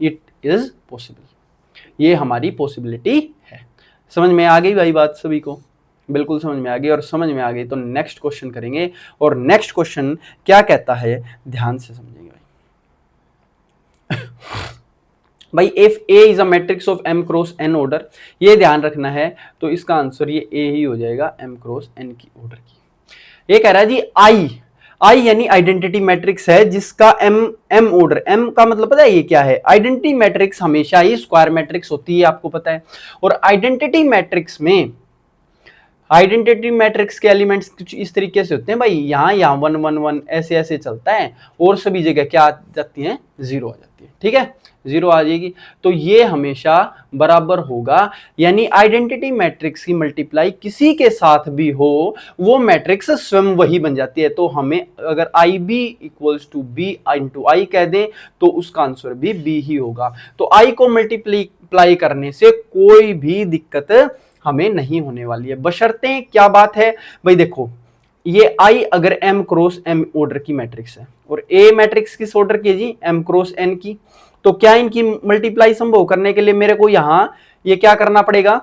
इट इज पॉसिबल। ये हमारी पॉसिबिलिटी है। समझ में आ गई भाई बात सभी को? बिल्कुल समझ में आ गई। और समझ में आ गई तो नेक्स्ट क्वेश्चन करेंगे, और नेक्स्ट क्वेश्चन क्या कहता है ध्यान से समझेंगे भाई। If A is a matrix of M cross N order, ये ध्यान रखना है, तो इसका आंसर ये ए ही हो जाएगा, एम क्रॉस एन की ऑर्डर की। ये कह रहा है जी आई यानी आइडेंटिटी मैट्रिक्स है जिसका एम ऑर्डर, एम का मतलब पता है ये क्या है, आइडेंटिटी मैट्रिक्स हमेशा ही स्क्वायर मैट्रिक्स होती है, आपको पता है। और आइडेंटिटी मैट्रिक्स में, आइडेंटिटी मैट्रिक्स के एलिमेंट्स कुछ इस तरीके से होते हैं भाई, यहाँ 1 1 1 ऐसे ऐसे चलता है, और सभी जगह क्या आ जाती है, जीरो आ जाती है। ठीक है, जीरो आ जाएगी, तो ये हमेशा बराबर होगा, यानी आइडेंटिटी मैट्रिक्स की मल्टीप्लाई किसी के साथ भी हो, वो मैट्रिक्स स्वयं वही बन जाती है। तो हमें अगर I B equals to B into I कह दें, तो उसका आंसर भी बी ही होगा। तो आई को मल्टीप्लाई करने से कोई भी दिक्कत हमें नहीं होने वाली है, बशर्ते क्या बात है भाई, देखो ये आई अगर एम क्रॉस एम ऑर्डर की मैट्रिक्स है, और ए मैट्रिक्स किस ऑर्डर की है जी, एम क्रॉस एन की, तो क्या इनकी मल्टीप्लाई संभव करने के लिए मेरे को यहां ये क्या करना पड़ेगा,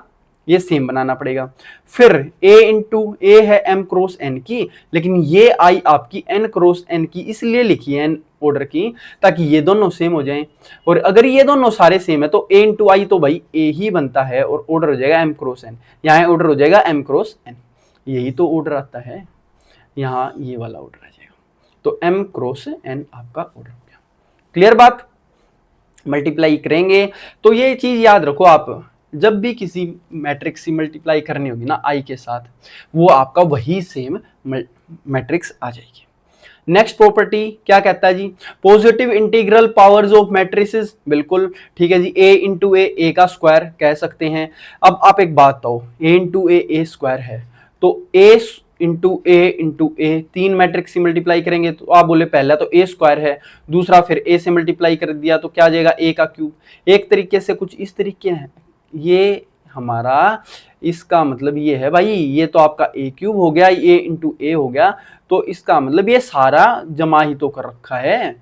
ये सेम बनाना पड़ेगा। फिर a इंटू ए है एम क्रॉस एन की, लेकिन ये आई आपकी n क्रॉस एन की इसलिए लिखी है एन ऑर्डर की, ताकि ये दोनों सेम हो जाएं। और अगर ये दोनों सारे सेम है तो a इंटू आई तो भाई a ही बनता है, और ऑर्डर हो जाएगा m क्रॉस एन, यहाँ ऑर्डर हो जाएगा m क्रॉस एन, यही तो ऑर्डर आता है, यहाँ ये वाला ऑर्डर आ जाएगा। तो m क्रॉस एन आपका ऑर्डर हो गया। क्लियर बात? मल्टीप्लाई करेंगे तो ये चीज याद रखो आप, जब भी किसी मैट्रिक्स की मल्टीप्लाई करनी होगी ना आई के साथ, वो आपका वही सेम मैट्रिक्स आ जाएगी। नेक्स्ट प्रॉपर्टी क्या कहता है जी, positive integral powers of matrices, बिल्कुल ठीक है जी, a इंटू ए का स्क्वायर कह सकते हैं। अब आप एक बात बताओ, a इंटू ए स्क्वायर है, तो a इंटू ए तीन मैट्रिक्स से मल्टीप्लाई करेंगे, तो आप बोले पहला तो ए स्क्वायर है, दूसरा फिर ए से मल्टीप्लाई कर दिया तो क्या आ जाएगा, ए का क्यूब। एक तरीके से कुछ इस तरीके है, ये हमारा इसका मतलब ये है भाई, ये तो आपका ए क्यूब हो गया, ए इंटू ए हो गया, तो इसका मतलब ये सारा जमा ही तो कर रखा है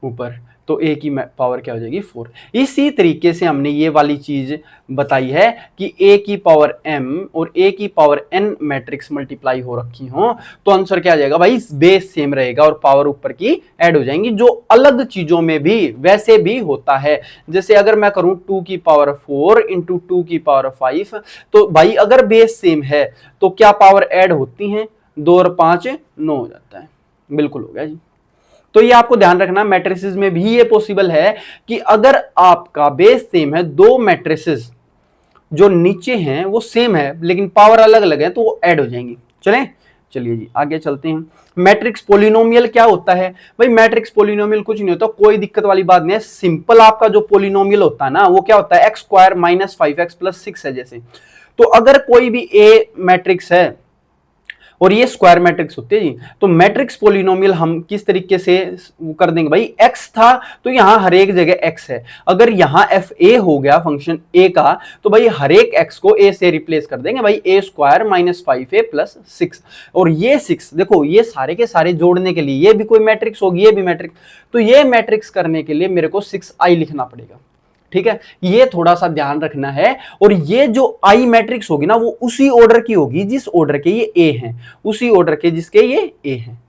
ऊपर, तो ए की पावर क्या हो जाएगी 4। इसी तरीके से हमने ये वाली चीज बताई है कि ए की पावर m और ए की पावर n मैट्रिक्स मल्टीप्लाई हो रखी हो, तो आंसर क्या आ जाएगा भाई, बेस सेम रहेगा और पावर ऊपर की ऐड हो जाएंगी, जो अलग चीजों में भी वैसे भी होता है। जैसे अगर मैं करूं 2 की पावर 4 इंटू 2 की पावर 5, तो भाई अगर बेस सेम है तो क्या पावर ऐड होती हैं, 2 और 5 9 हो जाता है, बिल्कुल हो गया जी। तो ये आपको ध्यान रखना, मैट्रिसेस में भी ये पॉसिबल है कि अगर आपका बेस सेम है, दो मैट्रिसेस जो नीचे हैं वो सेम है लेकिन पावर अलग अलग है, तो वो ऐड हो जाएंगी। चलिए जी आगे चलते हैं। मैट्रिक्स पोलिनोमियल क्या होता है भाई, मैट्रिक्स पोलिनोमियल कुछ नहीं होता, कोई दिक्कत वाली बात नहीं है, सिंपल आपका जो पोलिनोमियल होता है ना वो क्या होता है, x square minus 5x plus 6 है जैसे। तो अगर कोई भी ए मैट्रिक्स है और ये स्क्वायर मैट्रिक्स होती है जी, तो मैट्रिक्स पोलिनोमियल हम किस तरीके से कर देंगे भाई, x था तो यहां हर एक जगह x है, अगर यहां एफ ए हो गया फंक्शन a का, तो भाई हर एक x को a से रिप्लेस कर देंगे भाई, a square minus 5a plus 6। और ये 6 देखो, ये सारे के सारे जोड़ने के लिए ये भी कोई मैट्रिक्स होगी, ये भी मैट्रिक्स, तो ये मैट्रिक्स करने के लिए मेरे को 6i लिखना पड़ेगा। ठीक है, ये थोड़ा सा ध्यान रखना है। और ये जो आई मैट्रिक्स होगी ना वो उसी ऑर्डर की होगी जिस ऑर्डर के ये ए हैं, उसी ऑर्डर के जिसके ये ए हैं।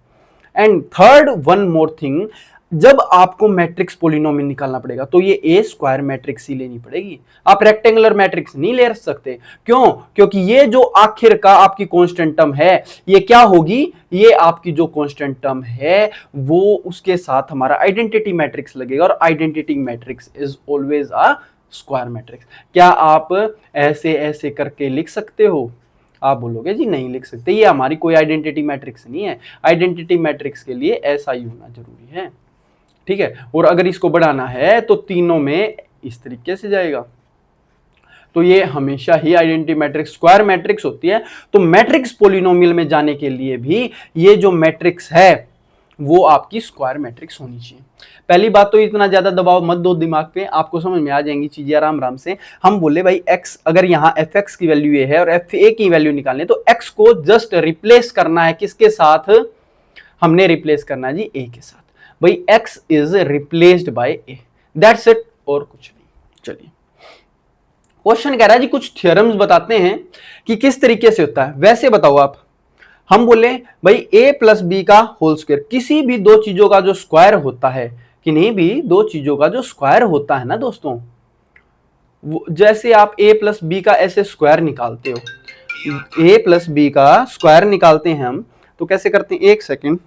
And third one more thing, जब आपको मैट्रिक्स पोलिनोमियल निकालना पड़ेगा तो ये ए स्क्वायर मैट्रिक्स ही लेनी पड़ेगी, आप रेक्टेंगुलर मैट्रिक्स नहीं ले सकते। क्यों? क्योंकि ये जो आखिर का आपकी कांस्टेंट टर्म है ये क्या होगी, ये आपकी जो कांस्टेंट टर्म है वो उसके साथ हमारा आइडेंटिटी मैट्रिक्स लगेगा, और identity matrix is always a square matrix. क्या आप ऐसे ऐसे करके लिख सकते हो? आप बोलोगे जी नहीं लिख सकते, ये हमारी कोई आइडेंटिटी मैट्रिक्स नहीं है, आइडेंटिटी मैट्रिक्स के लिए ऐसा ही होना जरूरी है। ठीक है, और अगर इसको बढ़ाना है तो तीनों में इस तरीके से जाएगा, तो ये हमेशा ही आइडेंटिटी मैट्रिक्स स्क्वायर मैट्रिक्स होती है। तो मैट्रिक्स पोलिनोमियल में जाने के लिए भी ये जो मैट्रिक्स है वो आपकी स्क्वायर मैट्रिक्स होनी चाहिए। पहली बात तो इतना ज्यादा दबाव मत दो दिमाग पे, आपको समझ में आ जाएंगी चीजें आराम आराम से। हम बोले भाई x, अगर यहाँ एफ एक्स की वैल्यू ये है और एफ ए की वैल्यू निकालनी है, तो x को जस्ट रिप्लेस करना है किसके साथ, हमने रिप्लेस करना है जी a के साथ। भाई x is replaced by a, that's it, और कुछ नहीं। चलिए क्वेश्चन कह रहा है जी कुछ थ्योरम्स बताते हैं कि किस तरीके से होता है। वैसे बताओ आप, हम बोले भाई a प्लस बी का होल स्क्वायर, किसी भी दो चीजों का जो स्क्वायर होता है, किन्हीं भी दो चीजों का जो स्क्वायर होता है ना दोस्तों, जैसे आप a प्लस बी का ऐसे स्क्वायर निकालते हो, a प्लस बी का स्क्वायर निकालते हैं हम, तो कैसे करते हैं, एक सेकेंड।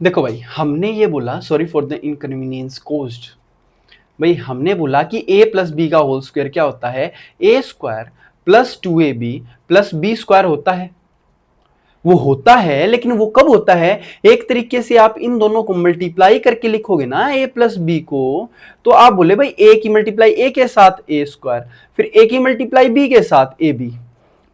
देखो भाई, हमने ये बोला, sorry for the inconvenience caused, भाई हमने बोला कि a प्लस बी का होल स्क्वायर क्या होता है, a square plus 2ab plus B square होता है। वो होता है, लेकिन वो कब होता है, एक तरीके से आप इन दोनों को मल्टीप्लाई करके लिखोगे ना a प्लस बी को, तो आप बोले भाई a की मल्टीप्लाई a के साथ a स्क्वायर, फिर a की मल्टीप्लाई b के साथ ab,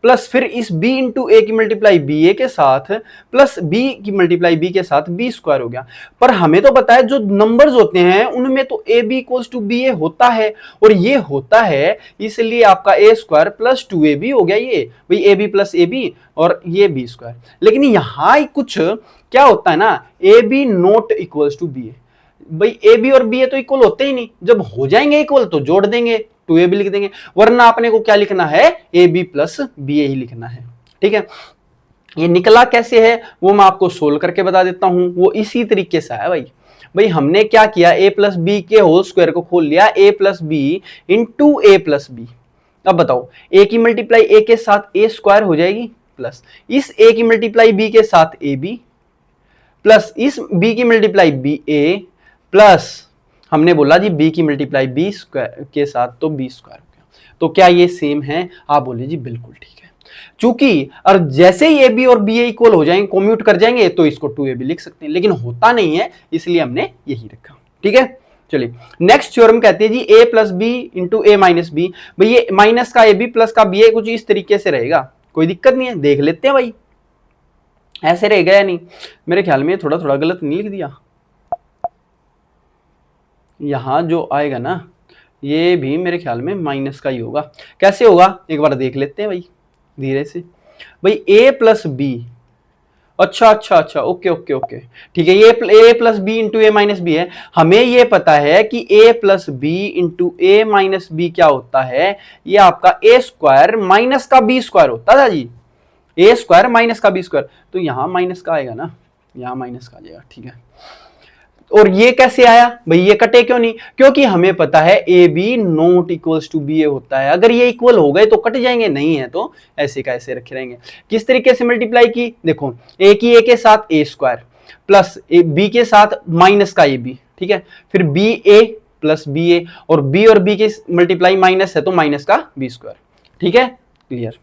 प्लस फिर इस b इंटू ए की मल्टीप्लाई बी ए के साथ, प्लस b की मल्टीप्लाई b के साथ b स्क्वायर हो गया। पर हमें तो पता है जो नंबर्स होते हैं उनमें तो A B equals to B A होता है, और ये होता है, इसलिए आपका ए स्क्वायर प्लस 2ab हो गया, ये भाई ए बी प्लस ए बी और ये बी स्क्वायर। लेकिन यहाँ कुछ क्या होता है ना, A B not equals to B A, भाई ए बी और बी ए तो इक्वल होते ही नहीं, जब हो जाएंगे इक्वल तो जोड़ देंगे, 2ab लिख देंगे, वरना आपने को क्या लिखना है, ए बी प्लस बी ए ही लिखना है। ठीक है, ये निकला कैसे है वो मैं आपको सोल्व करके बता देता हूं, वो इसी तरीके से है भाई। भाई हमने क्या किया, a प्लस बी के होल स्क्वायर को खोल लिया, a plus b into a plus b. अब बताओ, a की मल्टीप्लाई a के साथ a स्क्वायर हो जाएगी, प्लस इस a की मल्टीप्लाई b के साथ ए बी, प्लस इस b की मल्टीप्लाई बी ए, प्लस हमने बोला जी b की मल्टीप्लाई b स्क्वायर के साथ तो b स्क्वायर हो गया। तो क्या ये सेम है, आप बोले जी बिल्कुल ठीक है। चूंकि और जैसे ही ab और ba इक्वल हो जाएंगे, कम्यूट कर जाएंगे, तो इसको 2ab लिख सकते हैं, लेकिन होता नहीं है, इसलिए हमने यही रखा। ठीक है, चलिए नेक्स्ट थ्योरम कहते हैं जी a plus b into a minus b. भाई ये माइनस का ab प्लस का ba कुछ इस तरीके से रहेगा, कोई दिक्कत नहीं है, देख लेते हैं भाई ऐसे रहेगा या नहीं। मेरे ख्याल में थोड़ा थोड़ा गलत नहीं लिख दिया, यहां जो आएगा ना ये भी मेरे ख्याल में माइनस का ही होगा। कैसे होगा एक बार देख लेते हैं भाई धीरे से। भाई a प्लस बी, अच्छा अच्छा अच्छा, ओके ओके ओके, ठीक है, ये a plus b into a minus b है। हमें ये पता है कि a plus b into a minus b क्या होता है, ये आपका a स्क्वायर माइनस का b स्क्वायर होता था जी, a स्क्वायर माइनस का b स्क्वायर, तो यहां माइनस का आएगा ना, यहां माइनस का आ जाएगा। ठीक है, और ये कैसे आया भाई, ये कटे क्यों नहीं, क्योंकि हमें पता है A B not equals to B A होता है, अगर ये इक्वल हो गए तो कट जाएंगे, नहीं है तो ऐसे का ऐसे रखे रहेंगे। किस तरीके से मल्टीप्लाई की, देखो ए की ए के साथ ए स्क्वायर, प्लस बी के साथ माइनस का ए बी, ठीक है, फिर बी ए प्लस बी ए, और बी की मल्टीप्लाई माइनस है तो माइनस का बी स्क्वायर। ठीक है, क्लियर।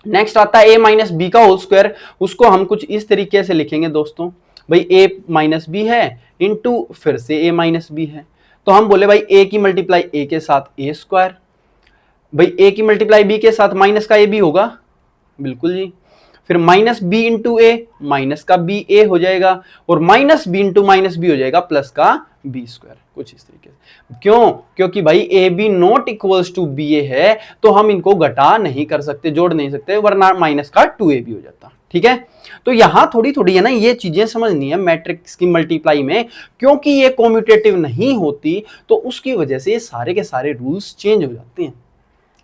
नेक्स्ट आता है a माइनस बी का होल स्क्वायर, उसको हम कुछ इस तरीके से लिखेंगे दोस्तों, भाई a माइनस बी है इंटू फिर से a माइनस बी है, तो हम बोले भाई a की मल्टीप्लाई a के साथ a स्क्वायर, भाई a की मल्टीप्लाई b के साथ माइनस का a b होगा, बिल्कुल जी, फिर minus b into a, minus का बी ए हो जाएगा, और minus b into minus b हो जाएगा प्लस का बी स्क्वायर, कुछ इस तरीके से। क्यों, क्योंकि भाई ए B not equals to B A है, तो हम इनको घटा नहीं कर सकते, जोड़ नहीं सकते, वरना माइनस का 2ab हो जाता। ठीक है, तो यहां थोड़ी थोड़ी है ना ये चीजें समझनी है मैट्रिक्स की मल्टीप्लाई में, क्योंकि ये कॉम्यूटेटिव नहीं होती तो उसकी वजह से ये सारे के सारे रूल्स चेंज हो जाते हैं।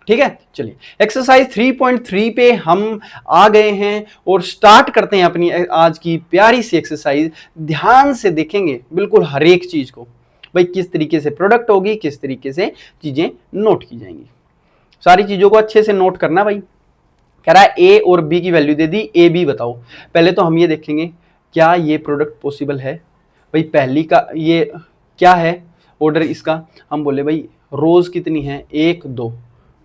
ठीक है। चलिए एक्सरसाइज 3.3 पे हम आ गए हैं और स्टार्ट करते हैं अपनी आज की प्यारी सी एक्सरसाइज। ध्यान से देखेंगे बिल्कुल हर एक चीज को, भाई किस तरीके से प्रोडक्ट होगी, किस तरीके से चीजें नोट की जाएंगी। सारी चीजों को अच्छे से नोट करना। भाई कह रहा है ए और बी की value they the, A B बताओ। पहले तो हम ये देखेंगे क्या ये प्रोडक्ट पॉसिबल है। भाई पहली का ये क्या है ऑर्डर इसका, हम बोले भाई रोज कितनी है, 1 2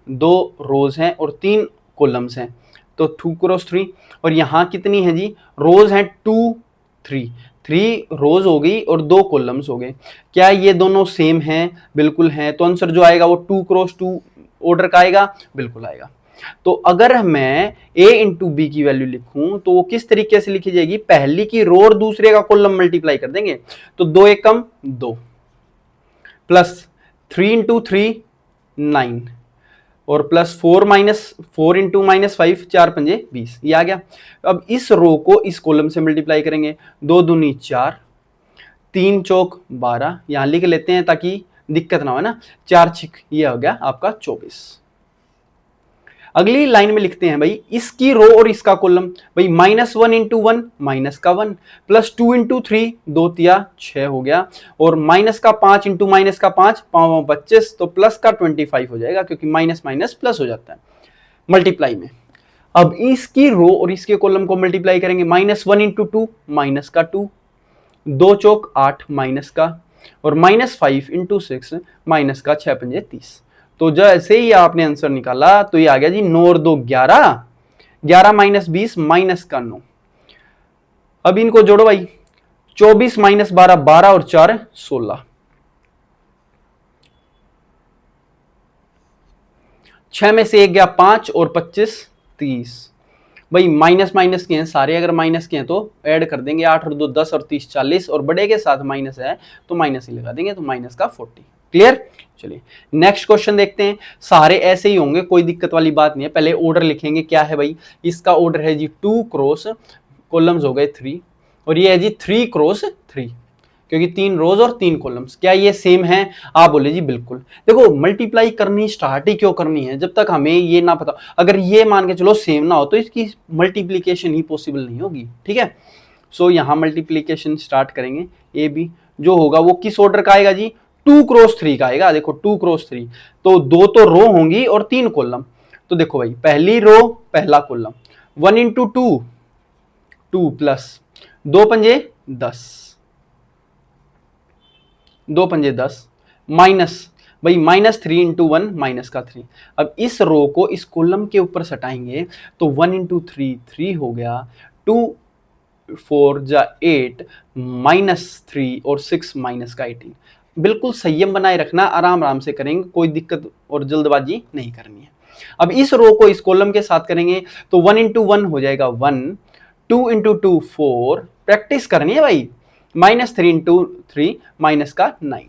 2 रोज हैं और 3 कॉलम्स हैं, तो 2 क्रॉस 3। और यहाँ कितनी है जी, रोज हैं 2 3 3 रोज हो गई और 2 कॉलम्स हो गए। क्या ये दोनों सेम हैं, बिल्कुल हैं, तो आंसर जो आएगा वो 2 क्रॉस 2 ऑर्डर का आएगा, बिल्कुल आएगा। तो अगर मैं a इंटू बी की वैल्यू लिखूं तो वो किस तरीके से लिखी जाएगी, पहली की रो और दूसरे का कॉलम मल्टीप्लाई कर देंगे, तो 2 एकम 2 प्लस 3 इंटू 3 9 और प्लस 4 इंटू -5 4 पंजे 20, ये आ गया। अब इस रो को इस कॉलम से मल्टीप्लाई करेंगे, 2 दूनी 4 3 चौक 12, यहां लिख लेते हैं ताकि दिक्कत ना हो ना, 4 6, ये हो गया आपका 24। अगली लाइन में लिखते हैं भाई इसकी रो और इसका कॉलम, भाई -1 इंटू 1 माइनस का 1 प्लस 2 इंटू 3 2 तिया 6 हो गया, और माइनस का 5 इंटू माइनस का 5 5 25, तो प्लस का 25 हो जाएगा क्योंकि माइनस माइनस प्लस हो जाता है मल्टीप्लाई में। अब इसकी रो और इसके कॉलम को मल्टीप्लाई करेंगे, -1 इंटू 2 माइनस का 2 2 चौक 8 माइनस का, और -5 इंटू 6 माइनस का 6 पंजे 30। तो जैसे ही आपने आंसर निकाला तो ये आ गया जी 9 और 2 11 11 माइनस 20 माइनस का 9। अब इनको जोड़ो भाई, 24 माइनस 12 12 और 4 16, 6 में से 1 गया 5 और 25 30। भाई माइनस माइनस के हैं सारे, अगर माइनस के हैं तो ऐड कर देंगे, 8 और 2 10 और 30 40, और बड़े के साथ माइनस है तो माइनस ही लगा देंगे, तो माइनस का 40। क्लियर। चलिए नेक्स्ट क्वेश्चन देखते हैं। सारे ऐसे ही होंगे, कोई दिक्कत वाली बात नहीं है। पहले ऑर्डर लिखेंगे, क्या है भाई, इसका ऑर्डर है जी 2 क्रॉस, कॉलम्स हो गए 3, और ये है जी 3 क्रॉस 3 क्योंकि 3 रोज और 3 कॉलम्स। क्या ये सेम है, आप बोले जी बिल्कुल। देखो मल्टीप्लाई करनी स्टार्ट ही क्यों करनी है, जब तक हमें ये ना पता, अगर ये मान के चलो सेम ना हो तो इसकी मल्टीप्लीकेशन ही पॉसिबल नहीं होगी, ठीक है। सो यहाँ मल्टीप्लीकेशन स्टार्ट करेंगे, ए बी जो होगा वो किस ऑर्डर का आएगा जी, 2 क्रॉस 3 का आएगा। देखो 2 क्रॉस 3, तो 2 तो रो होंगी और 3 कॉलम, तो देखो भाई पहली रो पहला कॉलम 1 इंटू 2 2 प्लस 2 पंजे 10 2 पंजे 10 माइनस, भाई -3 इंटू 1 माइनस का 3। अब इस रो को इस कॉलम के ऊपर सटाएंगे तो 1 इंटू 3 3 हो गया, 2 4 जा 8 -3 और 6 माइनस का 18। बिल्कुल संयम बनाए रखना, आराम आराम से करेंगे, कोई दिक्कत और जल्दबाजी नहीं करनी है। अब इस रो को इस कॉलम के साथ करेंगे तो 1 इंटू 1 हो जाएगा 1, 2 इंटू 2 4, प्रैक्टिस करनी है भाई, -3 इंटू 3 माइनस का 9।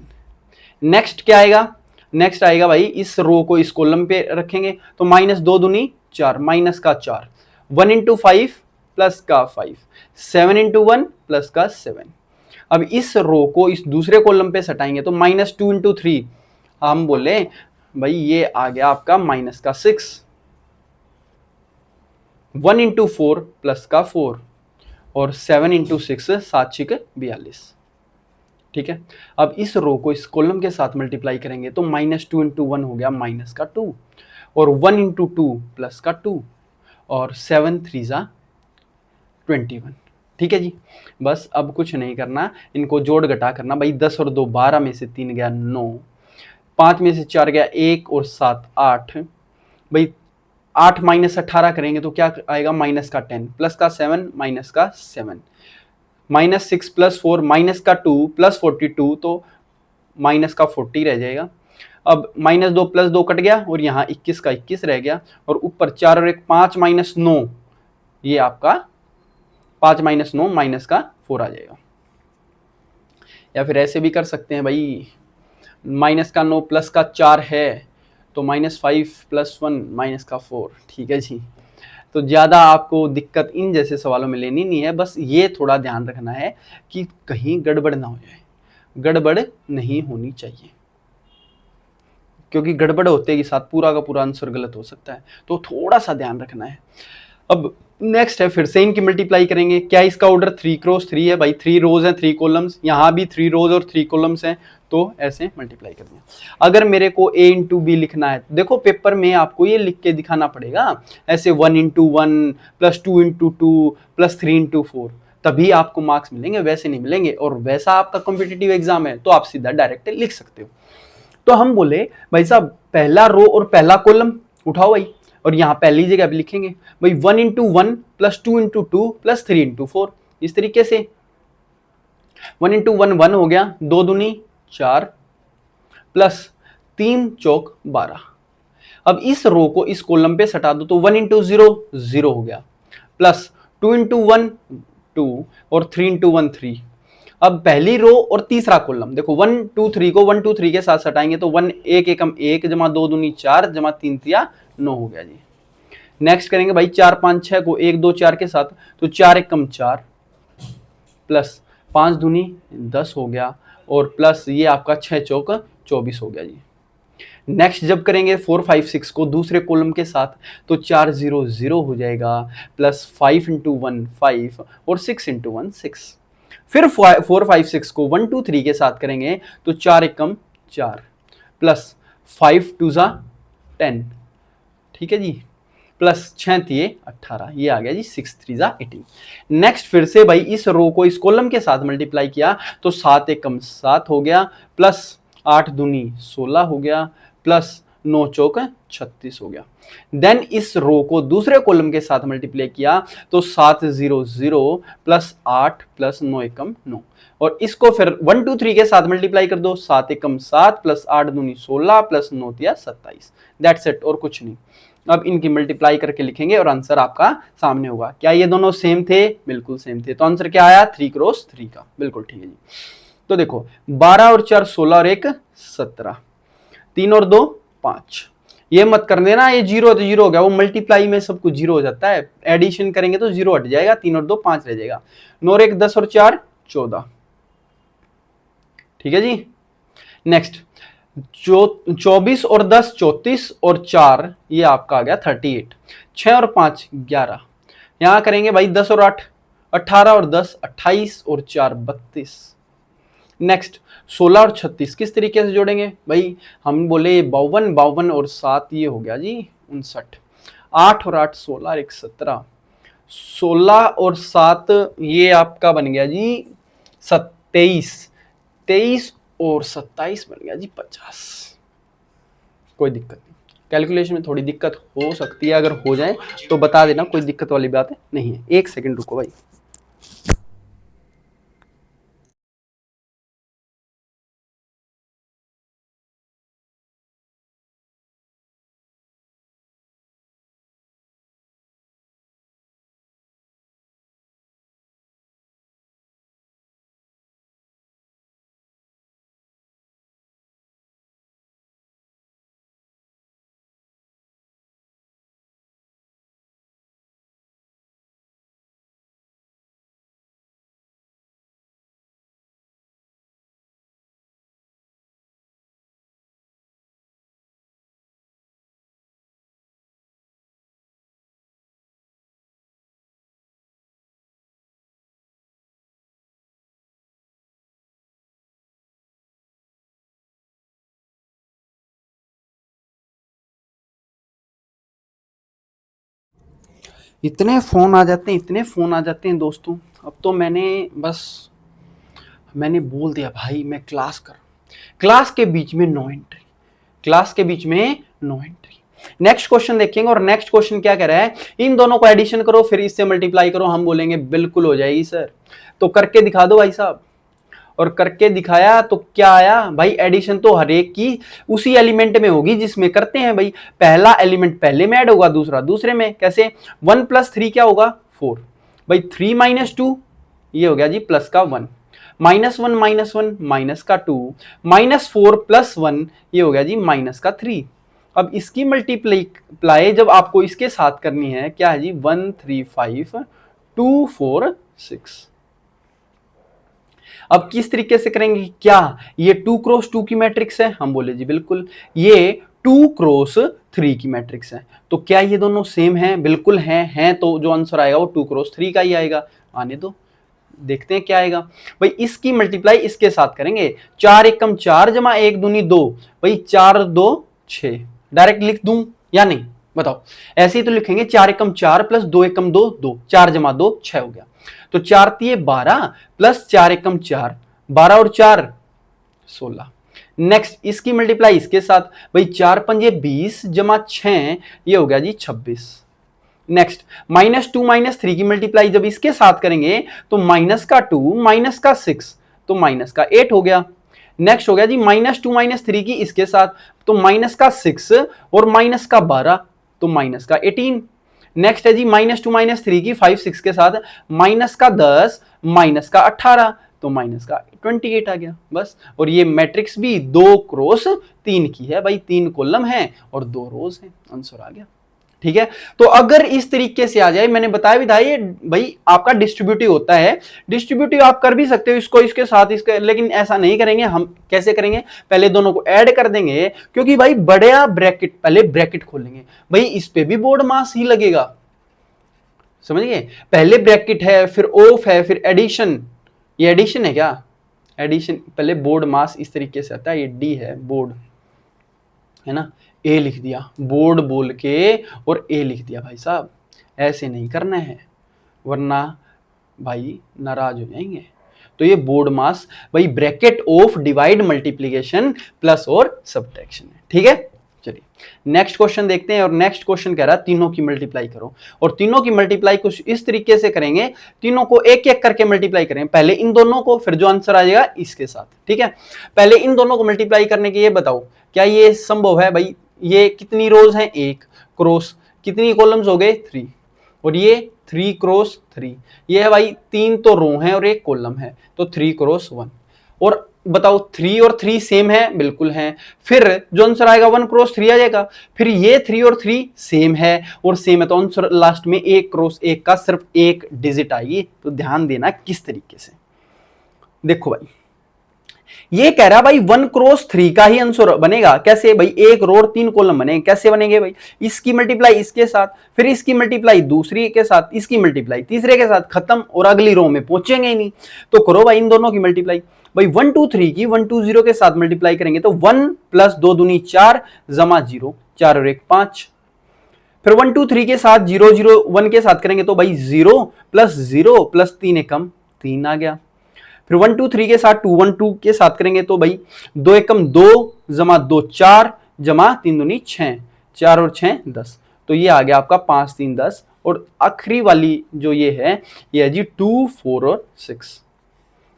नेक्स्ट क्या आएगा, नेक्स्ट आएगा भाई इस रो को इस कॉलम पे रखेंगे तो -2 दूनी 4 माइनस का 4, 1 इंटू 5 प्लस का 5, 7 इंटू 1 प्लस का 7। अब इस रो को इस दूसरे कॉलम पे सटाएंगे तो -2 इंटू 3, हम बोले भाई ये आ गया आपका माइनस का 6, 1 इंटू 4 प्लस का 4, और 7 इंटू 6 7 6 42। ठीक है। अब इस रो को इस कॉलम के साथ मल्टीप्लाई करेंगे तो -2 इंटू 1 हो गया माइनस का 2, और 1 इंटू 2 प्लस का 2, और 7 3 जा 21। ठीक है जी, बस अब कुछ नहीं करना, इनको जोड़ घटा करना। भाई 10 और 2 12 में से 3 गया 9, 5 में से 4 गया 1 और 7 8। भाई 8 माइनस 18 करेंगे तो क्या आएगा, माइनस का 10 प्लस का 7 माइनस का 7, -6 प्लस 4 माइनस का 2 प्लस 42, तो माइनस का 40 रह जाएगा। अब -2 प्लस 2 कट गया और यहाँ 21 का 21 रह गया, और ऊपर 4 और 1 5 माइनस 9, ये आपका 5 माइनस 9 माइनस का 4 आ जाएगा। या फिर ऐसे भी कर सकते हैं भाई, माइनस का 9 प्लस का 4 है तो -5 प्लस 1 माइनस का 4। ठीक है जी, तो ज़्यादा आपको दिक्कत इन जैसे सवालों में लेनी नहीं है, बस ये थोड़ा ध्यान रखना है कि कहीं गड़बड़ ना हो जाए, गड़बड़ नहीं होनी चाहिए, क्योंकि गड़बड़ होते के साथ पूरा का पूरा आंसर गलत हो सकता है, तो थोड़ा सा ध्यान रखना है। अब नेक्स्ट है, फिर से इनकी मल्टीप्लाई करेंगे। क्या इसका ऑर्डर 3 क्रॉस 3 है भाई, 3 रोज हैं 3 कॉलम्स, यहाँ भी 3 रोज और 3 कॉलम्स हैं, तो ऐसे मल्टीप्लाई कर दिया। अगर मेरे को a इंटू बी लिखना है, देखो पेपर में आपको ये लिख के दिखाना पड़ेगा, ऐसे 1 into 1 plus 2 into 2 plus 3 into 4, तभी आपको मार्क्स मिलेंगे, वैसे नहीं मिलेंगे। और वैसा आपका कॉम्पिटिटिव एग्जाम है तो आप सीधा डायरेक्ट लिख सकते हो। तो हम बोले भाई साहब पहला रो और पहला कॉलम उठाओ भाई, और यहाँ पहली जगह भी लिखेंगे भाई 1 into 1 plus 2 into 2 plus 3 into 4, इस तरीके से 1 इंटू 1 1 हो गया, 2 दूनी 4 प्लस 3 चौक 12। अब इस रो को इस कॉलम पे सटा दो, तो 1 इंटू 0 0 हो गया, प्लस 2 इंटू 1 2 और 3 इंटू 1 3। अब पहली रो और तीसरा कॉलम देखो, 1 2 3 को 1 2 3 के साथ सटाएंगे तो 1 1 एकम 1 जमा 2 दूनी 4 जमा 3 तिया 9 हो गया जी। नेक्स्ट करेंगे भाई 4 5 6 को 1 2 4 के साथ, तो 4 एकम 4 प्लस 5 दूनी 10 हो गया, और प्लस ये आपका 6 चौक 24 हो गया जी। नेक्स्ट जब करेंगे 4 5 6 को दूसरे कॉलम के साथ, तो 4 0 0 हो जाएगा, प्लस 5 इंटू 1 5 और 6 इंटू 1 6। फिर 4 5 6 को 1 2 3 के साथ करेंगे, तो 4 एकम 4 प्लस 5 2 जा 10, ठीक है जी, प्लस 6 तिये 18, ये आ गया जी 6 3 जा 18। नेक्स्ट फिर से भाई इस रो को इस कॉलम के साथ मल्टीप्लाई किया, तो 7 एकम 7 हो गया, प्लस 8 दूनी 16 हो गया, प्लस 9 चौक 36 हो गया। देन इस रो को दूसरे कॉलम के साथ मल्टीप्लाई किया, तो 7 0 0 प्लस 8 प्लस 9 एकम 9, और इसको फिर 1 2 3 के साथ मल्टीप्लाई कर दो, 7 एकम 7 प्लस 8 दूनी 16 प्लस 9 तिया 27। दैट्स इट, और कुछ नहीं। अब इनकी मल्टीप्लाई करके लिखेंगे और आंसर आपका सामने होगा। क्या ये दोनों सेम थे? बिल्कुल सेम थे, तो आंसर क्या आया 3 क्रॉस 3 का, बिल्कुल ठीक है जी। तो देखो 12 और 4 16 और 1 17, 3 और 2 5। ये मत कर देना ये 0 तो 0 हो गया, वो मल्टीप्लाई में सब कुछ 0 हो जाता है, एडिशन करेंगे तो 0 हट जाएगा, 3 और 2 5 रह जाएगा, 9 और 1 10 और 4 14, ठीक है जी। नेक्स्ट 24 और 10 34 और 4 ये आपका आ गया 38, 6 और 5 11। यहां करेंगे भाई 10 और 8 18 और 10 28 और 4 32। नेक्स्ट 16 और 36 किस तरीके से जोड़ेंगे भाई, हम बोले 52 52 और 7 ये हो गया जी 59, 8 और 8 16 और 1 17, 16 और 7 ये आपका बन गया जी 23, 23 और 27 बन गया जी 50। कोई दिक्कत नहीं, कैलकुलेशन में थोड़ी दिक्कत हो सकती है, अगर हो जाए तो बता देना, कोई दिक्कत वाली बात नहीं है। एक सेकंड रुको भाई। इतने फ़ोन आ जाते हैं, इतने फ़ोन आ जाते हैं दोस्तों। अब तो मैंने बोल दिया भाई मैं क्लास कर, क्लास के बीच में नो एंट्री, क्लास के बीच में नो एंट्री। नेक्स्ट क्वेश्चन देखेंगे, और नेक्स्ट क्वेश्चन क्या कह रहा है, इन दोनों को एडिशन करो फिर इससे मल्टीप्लाई करो। हम बोलेंगे बिल्कुल हो जाएगी सर, तो करके दिखा दो भाई साहब। और करके दिखाया तो क्या आया भाई, एडिशन तो हर एक की उसी एलिमेंट में होगी जिसमें करते हैं भाई, पहला एलिमेंट पहले में ऐड होगा, दूसरा दूसरे में। कैसे 1 प्लस 3 क्या होगा 4 भाई, 3 माइनस 2 ये हो गया जी प्लस का 1, -1 -1 माइनस का 2, -4 प्लस 1 ये हो गया जी माइनस का 3। अब इसकी मल्टीप्लाई जब आपको इसके साथ करनी है, क्या है जी 1 3 5 2 4 6। अब किस तरीके से करेंगे, क्या ये 2 क्रॉस 2 की मैट्रिक्स है, हम बोले जी बिल्कुल ये 2 क्रॉस 3 की मैट्रिक्स है। तो क्या ये दोनों सेम हैं, बिल्कुल हैं तो जो आंसर आएगा वो 2 क्रॉस 3 का ही आएगा। आने दो देखते हैं क्या आएगा भाई। इसकी मल्टीप्लाई इसके साथ करेंगे, 4 एकम 4 जमा 1 दूनी 2, भाई 4 2 6, डायरेक्ट लिख दूं या नहीं बताओ। ऐसे ही तो लिखेंगे 4 एकम 4 प्लस 2 एकम 2 2, 4 जमा 2 6 हो गया। तो 4 तिये 12 प्लस 4 एकम 4, 12 और 4 16। नेक्स्ट इसकी मल्टीप्लाई इसके साथ, भाई 4 पंजे 20 जमा 6, ये हो गया जी 26। नेक्स्ट -2 -3 की मल्टीप्लाई जब इसके साथ करेंगे तो -2 -6 तो -8 हो गया। नेक्स्ट हो गया जी -2 -3 की इसके साथ तो -6 और -12 तो -18। नेक्स्ट है जी -2 -3 की 5 6 के साथ -10 -18 तो -28 आ गया बस। और ये मैट्रिक्स भी 2 क्रॉस 3 की है भाई, 3 कॉलम है और 2 रोज है, आंसर आ गया। ठीक है, तो अगर इस तरीके से आ जाए, मैंने बताया भी था ये भाई आपका डिस्ट्रीब्यूटिव होता है, डिस्ट्रीब्यूटिव आप कर भी सकते हो इसको इसके साथ इसके, लेकिन ऐसा नहीं करेंगे हम। कैसे करेंगे, पहले दोनों को ऐड कर देंगे, क्योंकि भाई बड़ा ब्रैकेट, पहले ब्रैकेट खोलेंगे भाई, इस पे भी बोर्ड मास ही लगेगा, समझ गए। पहले ब्रैकेट है, फिर ऑफ है, फिर एडिशन, ये एडिशन है क्या, एडिशन, पहले बोर्ड मास इस तरीके से आता है, ये डी है बोर्ड, है ना, ए लिख दिया बोर्ड बोल के और ए लिख दिया। भाई साहब ऐसे नहीं करना है वरना भाई नाराज हो जाएंगे। तो ये बोर्ड मास भाई bracket of divide multiplication plus और सब्ट्रैक्शन है। ठीक है, चलिए नेक्स्ट क्वेश्चन देखते हैं। और नेक्स्ट क्वेश्चन कह रहा है तीनों की मल्टीप्लाई करो, और तीनों की मल्टीप्लाई कुछ इस तरीके से करेंगे, तीनों को एक एक करके मल्टीप्लाई करेंगे, पहले इन दोनों को, फिर जो आंसर आ जाएगा इसके साथ। ठीक है, पहले इन दोनों को मल्टीप्लाई करने के, ये बताओ क्या ये संभव है भाई। ये कितनी रोज हैं, 1 क्रॉस कितनी कॉलम्स हो गए 3, और ये 3 क्रॉस 3, ये है भाई 3 तो रो हैं और 1 कॉलम है, तो 3 क्रॉस 1। और बताओ 3 और 3 सेम है, बिल्कुल है, फिर जो आंसर आएगा 1 क्रॉस 3 आ जाएगा। फिर ये 3 और 3 सेम है, और सेम है तो आंसर लास्ट में 1 क्रॉस 1 का सिर्फ 1 डिजिट आएगी। तो ध्यान देना किस तरीके से, देखो भाई ये कह रहा है भाई 1 क्रॉस 3 का ही आंसर बनेगा। कैसे भाई, 1 रो और 3 कॉलम बनेंगे, कैसे बनेंगे भाई, इसकी मल्टीप्लाई इसके साथ, फिर इसकी मल्टीप्लाई दूसरी के साथ, इसकी मल्टीप्लाई तीसरे के साथ, खत्म, और अगली रो में पहुंचेंगे ही नहीं। तो करो भाई इन दोनों की मल्टीप्लाई, भाई 1 2 3 की 1 2 0 के साथ मल्टीप्लाई करेंगे तो 1 प्लस 2 दूनी 4 जमा 0, 4 और 1 5। फिर 1 2 3 के साथ 0 0 1 के साथ करेंगे तो भाई 0 प्लस 0 प्लस 3 एकम 3 आ गया। फिर 1 2 3 के साथ 2 1 2 के साथ करेंगे तो भाई 2 एकम 2 जमा 2 4 जमा 3 दूनी 6, 4 और 6 10, तो ये आ गया आपका 5 3 10। और आखिरी वाली जो ये है जी 2 4 और 6।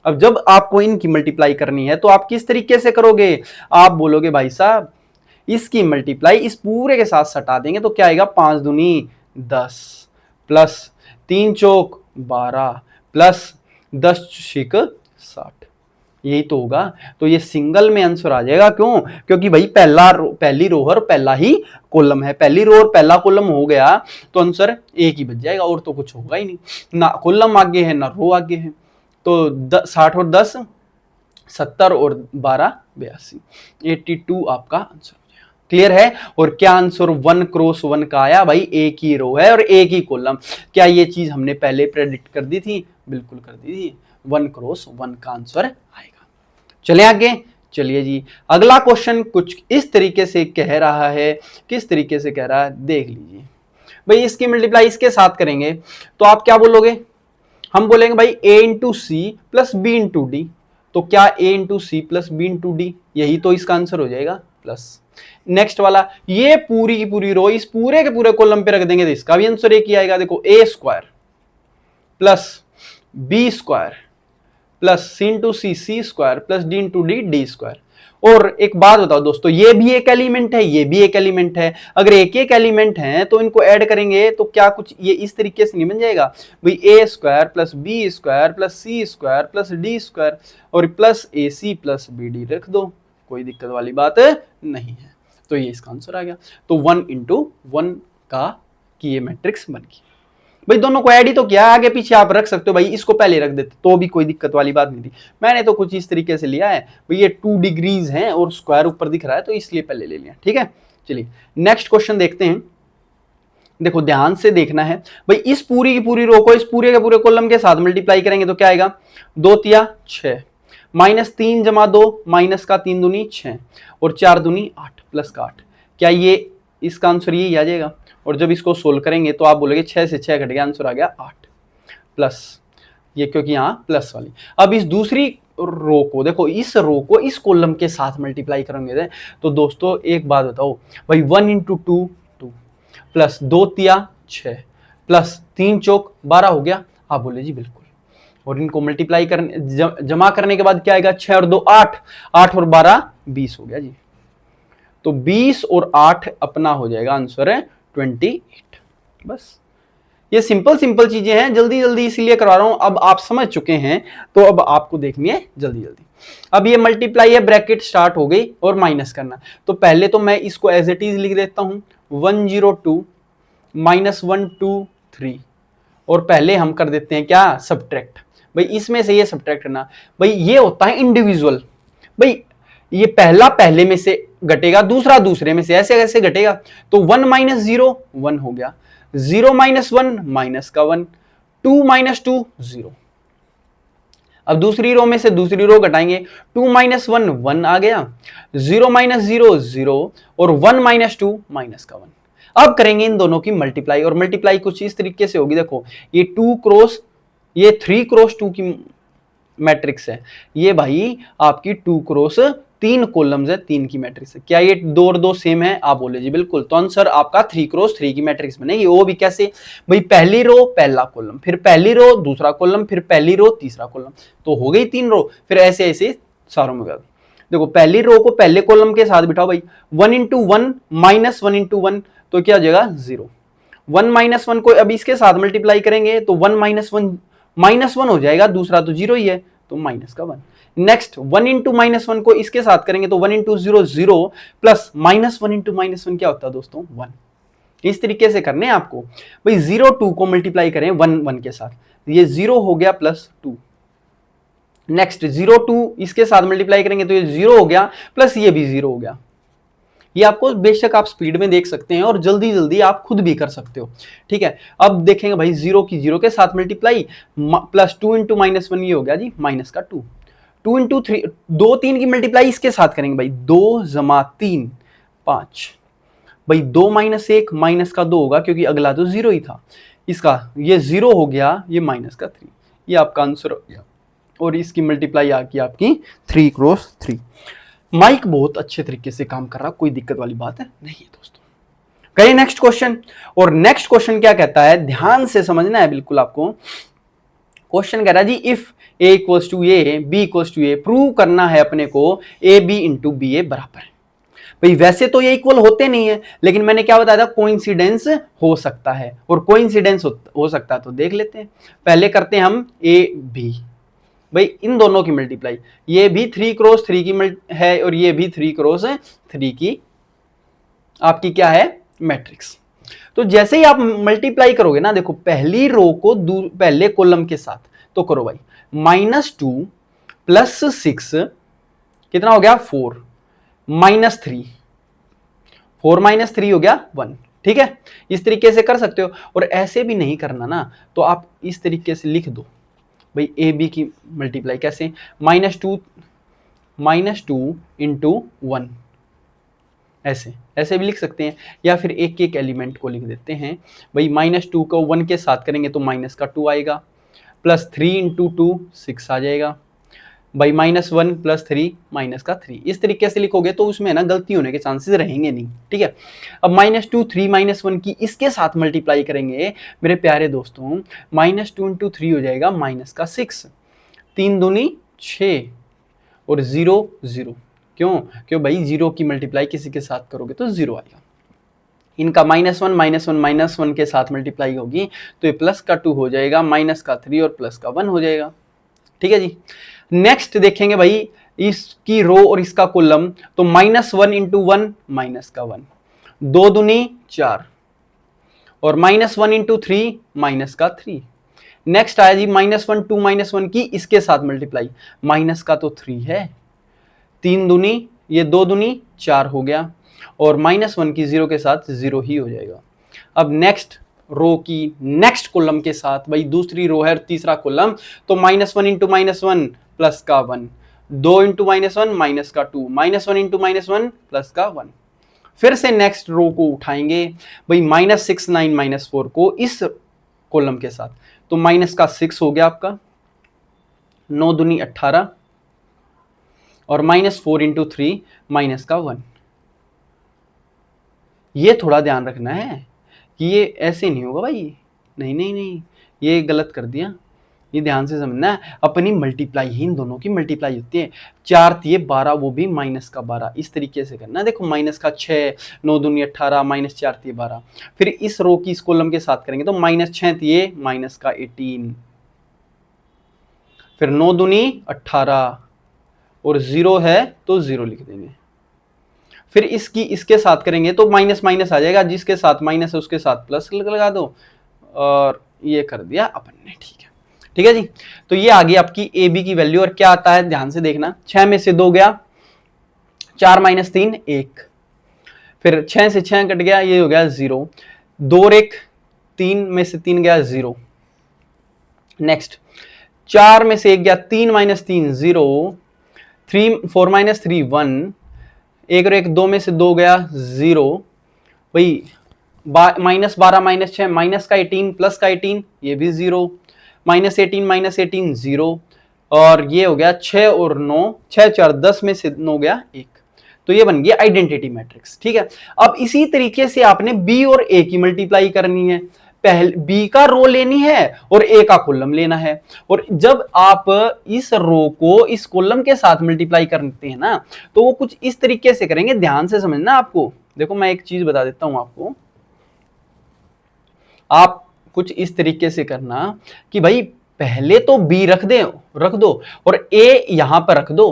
अब जब आपको इनकी मल्टीप्लाई करनी है तो आप किस तरीके से करोगे, आप बोलोगे भाई साहब इसकी मल्टीप्लाई इस पूरे के साथ सटा देंगे तो क्या आएगा, 5 दूनी 10 प्लस 3 चौक 12 प्लस 10 छिक 60, यही तो होगा। तो ये सिंगल में आंसर आ जाएगा, क्यों, क्योंकि भाई पहली रो और पहला ही कॉलम है, पहली रो और पहला कॉलम हो गया तो आंसर एक ही बच जाएगा, और तो कुछ होगा ही नहीं, ना कॉलम आगे है ना रो आगे है। तो 60 और 10 70 और 12 82, 82 आपका आंसर हो जाएगा। क्लियर है। और क्या आंसर 1 क्रॉस 1 का आया भाई, एक ही रो है और एक ही कॉलम। क्या ये चीज हमने पहले प्रेडिक्ट कर दी थी, बिल्कुल कर दी थी, 1 क्रॉस 1 का आंसर आएगा। चले आगे, चलिए जी अगला क्वेश्चन कुछ इस तरीके से कह रहा है, किस तरीके से कह रहा है देख लीजिए भाई। इसकी मल्टीप्लाई इसके साथ करेंगे तो आप क्या बोलोगे, हम बोलेंगे भाई a into c plus b into d. तो क्या a into c plus b into d, यही तो इसका आंसर हो जाएगा। प्लस नेक्स्ट वाला, ये पूरी की पूरी रो इस पूरे के पूरे कॉलम पे रख देंगे तो इसका भी आंसर एक ही आएगा। देखो a square plus B square plus c into c square plus d into d square. और एक बात बताओ दोस्तों, ये भी एक एलिमेंट है, ये भी एक एलिमेंट है, अगर एक एक एलिमेंट है तो इनको ऐड करेंगे तो क्या कुछ ये इस तरीके से नहीं बन जाएगा भाई, A square plus B square plus C square plus D square और plus A C plus B D रख दो, कोई दिक्कत वाली बात नहीं है। तो ये इसका आंसर आ गया। तो 1 इंटू 1 का की ये मैट्रिक्स बन गई। भाई दोनों को ऐड ही तो किया, आगे पीछे आप रख सकते हो भाई, इसको पहले रख देते तो भी कोई दिक्कत वाली बात नहीं थी। मैंने तो कुछ इस तरीके से लिया है भाई, ये 2 डिग्रीज हैं और स्क्वायर ऊपर दिख रहा है तो इसलिए पहले ले लिया। ठीक है, चलिए नेक्स्ट क्वेश्चन देखते हैं। देखो ध्यान से देखना है भाई, इस पूरी की पूरी रो को इस पूरे के पूरे कॉलम के साथ मल्टीप्लाई करेंगे तो क्या आएगा, 2 तिया 6, -3 जमा 2 माइनस का 3 दूनी 6 और 4 दूनी 8 प्लस का 8। क्या ये इसका आंसर यही आ जाएगा? और जब इसको सोल्व करेंगे तो आप बोलोगे 6 से 6 घट गया, आंसर आ गया 8 प्लस ये, क्योंकि यहाँ प्लस वाली। अब इस दूसरी रो को देखो, इस रो को इस कॉलम के साथ मल्टीप्लाई करेंगे तो दोस्तों एक बात बताओ भाई, 1 × 2 2 प्लस 2 तिया 6 प्लस 3 चौक 12 हो गया। आप बोले जी बिल्कुल। और इनको मल्टीप्लाई करने जमा करने के बाद क्या आएगा, 6 और 2 8, 8 और 12 20 हो गया जी। तो 20 और 8 अपना हो जाएगा आंसर है 28। बस ये सिंपल चीजें हैं, जल्दी जल्दी इसीलिए करवा रहा हूं। अब आप समझ चुके हैं तो अब आपको देखनी है जल्दी जल्दी। अब ये मल्टीप्लाई है, ब्रैकेट स्टार्ट हो गई और माइनस करना। तो पहले तो मैं इसको एज इट इज लिख देता हूं, 102 -123 और पहले हम कर देते हैं क्या, सब्ट्रैक्ट। भाई इसमें से ये सब्ट्रैक्ट करना, भाई ये होता है इंडिविजुअल। भाई ये पहला पहले में से घटेगा, दूसरा दूसरे में से, ऐसे ऐसे घटेगा। तो 1 - 0 1 हो गया, 0 - 1 माइनस का 1, 2 - 2 0। अब दूसरी रो में से दूसरी रो घटाएंगे, 2 - 1 1 आ गया, 0 - 0 0 और 1 - 2 माइनस का 1। अब करेंगे इन दोनों की मल्टीप्लाई, और मल्टीप्लाई कुछ इस तरीके से होगी। देखो ये 2 क्रॉस ये 3 क्रॉस 2 की मैट्रिक्स है, ये भाई आपकी 2 क्रॉस 3 कॉलम्स है 3 की मैट्रिक्स है। क्या ये 2 और 2 सेम है? आप बोले जी बिल्कुल। तो आंसर आपका 3 क्रॉस 3 की मैट्रिक्स बनेगी। वो भी कैसे भाई, पहली रो पहला कॉलम, फिर पहली रो दूसरा कॉलम, फिर पहली रो तीसरा कॉलम, तो हो गई 3 रो। फिर ऐसे ऐसे सारों में गया। देखो पहली रो को पहले कॉलम के साथ बिठाओ भाई, 1 × 1 -1 × 1 तो क्या हो जाएगा 0। 1 - 1 को अब इसके साथ मल्टीप्लाई करेंगे तो 1 - 1 -1 हो जाएगा, दूसरा तो 0 ही है तो माइनस का 1। नेक्स्ट 1 × -1 को इसके साथ करेंगे तो 1 × 0 0 प्लस -1 × -1 क्या होता है दोस्तों 1। इस तरीके से करने हैं आपको भाई। 0 2 को मल्टीप्लाई करें 1 1 के साथ, ये 0 हो गया प्लस 2। नेक्स्ट 0 2 इसके साथ मल्टीप्लाई करेंगे तो ये 0 हो गया प्लस ये भी 0 हो गया। ये आपको बेशक आप स्पीड में देख सकते हैं और जल्दी जल्दी आप खुद भी कर सकते हो। ठीक है, अब देखेंगे भाई 0 की 0 के साथ मल्टीप्लाई प्लस 2 × -1 ये हो गया जी माइनस का 2। 2 × 3 2 3 की मल्टीप्लाई इसके साथ करेंगे भाई, 2 + 3 5 भाई, 2 - 1 माइनस का 2 होगा क्योंकि अगला तो 0 ही था इसका, ये 0 हो गया, ये माइनस का 3। ये आपका आंसर हो गया। और इसकी मल्टीप्लाई आ गई आपकी 3 क्रॉस 3। माइक बहुत अच्छे तरीके से काम कर रहा, कोई दिक्कत वाली बात है नहीं है दोस्तों। करिए नेक्स्ट क्वेश्चन। और नेक्स्ट क्वेश्चन क्या कहता है, ध्यान से समझना है बिल्कुल आपको। क्वेश्चन कह रहा है जी, if a = a b = a, prove करना है अपने को ab × ba बराबर है। भाई वैसे तो ये इक्वल होते नहीं है, लेकिन मैंने क्या बताया था, कोइंसिडेंस हो सकता है। और कोइंसिडेंस हो सकता है तो देख लेते हैं। पहले करते हैं हम a b, भाई इन दोनों की मल्टीप्लाई, ये भी 3 क्रॉस 3 की है और ये भी 3 क्रॉस 3 की आपकी क्या है मैट्रिक्स। तो जैसे ही आप मल्टीप्लाई करोगे ना, देखो पहली रो को पहले कॉलम के साथ तो करो भाई, -2 + 6 कितना हो गया 4 -3, 4 - 3 हो गया 1। ठीक है, इस तरीके से कर सकते हो। और ऐसे भी नहीं करना ना तो आप इस तरीके से लिख दो भाई, ए बी की मल्टीप्लाई कैसे, -2 × 1 ऐसे ऐसे भी लिख सकते हैं, या फिर एक एक एलिमेंट को लिख देते हैं भाई। -2 को 1 के साथ करेंगे तो माइनस का 2 आएगा, प्लस 3 × 2 6 आ जाएगा भाई, -1 + 3 माइनस का 3। इस तरीके से लिखोगे तो उसमें ना गलती होने के चांसेस रहेंगे नहीं। ठीक है, अब -2 3 -1 की इसके साथ मल्टीप्लाई करेंगे मेरे प्यारे दोस्तों, -2 × 3 हो जाएगा माइनस का 6, 3 दूनी 6 और 0 0। क्यों भाई, 0 की मल्टीप्लाई किसी के साथ करोगे तो 0 आएगा। इनका -1 -1 के साथ मल्टीप्लाई होगी तो ये प्लस का 2 हो जाएगा, माइनस का 3 और प्लस का 1 हो जाएगा। ठीक है जी, नेक्स्ट देखेंगे भाई इसकी रो और इसका कॉलम, तो -1 × 1 माइनस का 1, 2 दूनी 4 और -1 इंटू 3 माइनस का 3। नेक्स्ट आया जी -1 2 -1 की इसके साथ मल्टीप्लाई, माइनस का तो 3 है, 3 दूनी ये 2 दूनी 4 हो गया, और -1 की 0 के साथ 0 ही हो जाएगा। अब नेक्स्ट रो की नेक्स्ट कॉलम के साथ, भाई दूसरी रो है और तीसरा कॉलम, तो -1 इंटू -1 प्लस का 1, 2 इंटू -1 माइनस का 2, -1 इंटू -1 प्लस का 1। फिर से नेक्स्ट रो को उठाएंगे भाई -6 9 -4 को इस कॉलम के साथ, तो माइनस का 6 हो गया आपका, 9 दूनी 18, और -4 इंटू 3 माइनस का 1। ये थोड़ा ध्यान रखना है कि ये ऐसे नहीं होगा भाई, नहीं नहीं नहीं, ये गलत कर दिया, ये ध्यान से समझना है। अपनी मल्टीप्लाई ही इन दोनों की मल्टीप्लाई होती है, 4 तिये 12, वो भी माइनस का 12, इस तरीके से करना। देखो माइनस का 6, 9 दूनी 18, -4 तिये 12। फिर इस रो की इस कॉलम के साथ करेंगे तो -6 तिये माइनस का 18, फिर 9 दूनी 18, और 0 है तो 0 लिख देंगे। फिर इसकी इसके साथ करेंगे तो माइनस माइनस आ जाएगा, जिसके साथ माइनस है उसके साथ प्लस लगा दो, और ये कर दिया अपन ने। ठीक है, ठीक है जी। तो ये आ गई आपकी ए बी की वैल्यू, और क्या आता है ध्यान से देखना, 6 में से 2 गया, 4 - 3 1, फिर 6 से 6 कट गया, ये हो गया 0, 2 और 1 3 में से 3 गया 0। नेक्स्ट 4 में से 1 गया, 3 - 3 0, 3 4 - 3 1, 1 और 1 2 में से 2 गया 0, वही -12 -6 माइनस का 18 प्लस का 18, ये भी 0, -18 -18 0, और ये हो गया 6 और 9, 6 4 10 में से 9 गया 1। तो ये बन गया आइडेंटिटी मैट्रिक्स। ठीक है, अब इसी तरीके से आपने बी और ए की मल्टीप्लाई करनी है, पहले बी का रो लेनी है और ए का कॉलम लेना है, और जब आप इस रो को इस कॉलम के साथ मल्टीप्लाई करते हैं ना, तो वो कुछ इस तरीके से करेंगे, ध्यान से समझना आपको। देखो मैं एक चीज बता देता हूं आपको, आप कुछ इस तरीके से करना कि भाई पहले तो बी रख दो और ए यहां पर रख दो,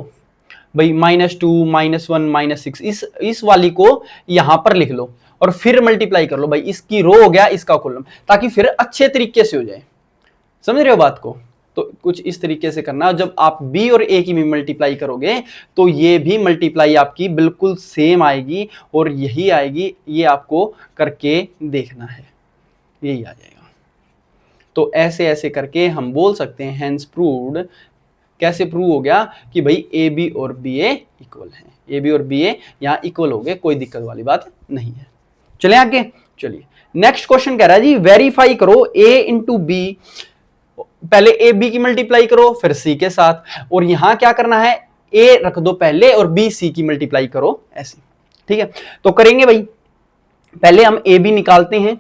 भाई -2 -1 -6 इस वाली को यहां पर लिख लो, और फिर मल्टीप्लाई कर लो, भाई इसकी रो हो गया इसका कॉलम, ताकि फिर अच्छे तरीके से हो जाए। समझ रहे हो बात को? तो कुछ इस तरीके से करना, जब आप बी और ए की भी मल्टीप्लाई करोगे तो ये भी मल्टीप्लाई आपकी बिल्कुल सेम आएगी, और यही आएगी, ये आपको करके देखना है, यही आ जाएगा। तो ऐसे ऐसे करके हम बोल सकते हैं हेंस प्रूव्ड। कैसे प्रूव हो गया कि भाई ए बी और बी ए इक्वल है, ए बी और बी ए यहां इक्वल हो गए, कोई दिक्कत वाली बात नहीं है। चले आगे, चलिए नेक्स्ट क्वेश्चन कह रहा है जी वेरीफाई करो ए इंटू बी, पहले ए बी की मल्टीप्लाई करो फिर सी के साथ, और यहां क्या करना है, ए रख दो पहले और बी सी की मल्टीप्लाई करो ऐसे। ठीक है, तो करेंगे भाई, पहले हम ए बी निकालते हैं,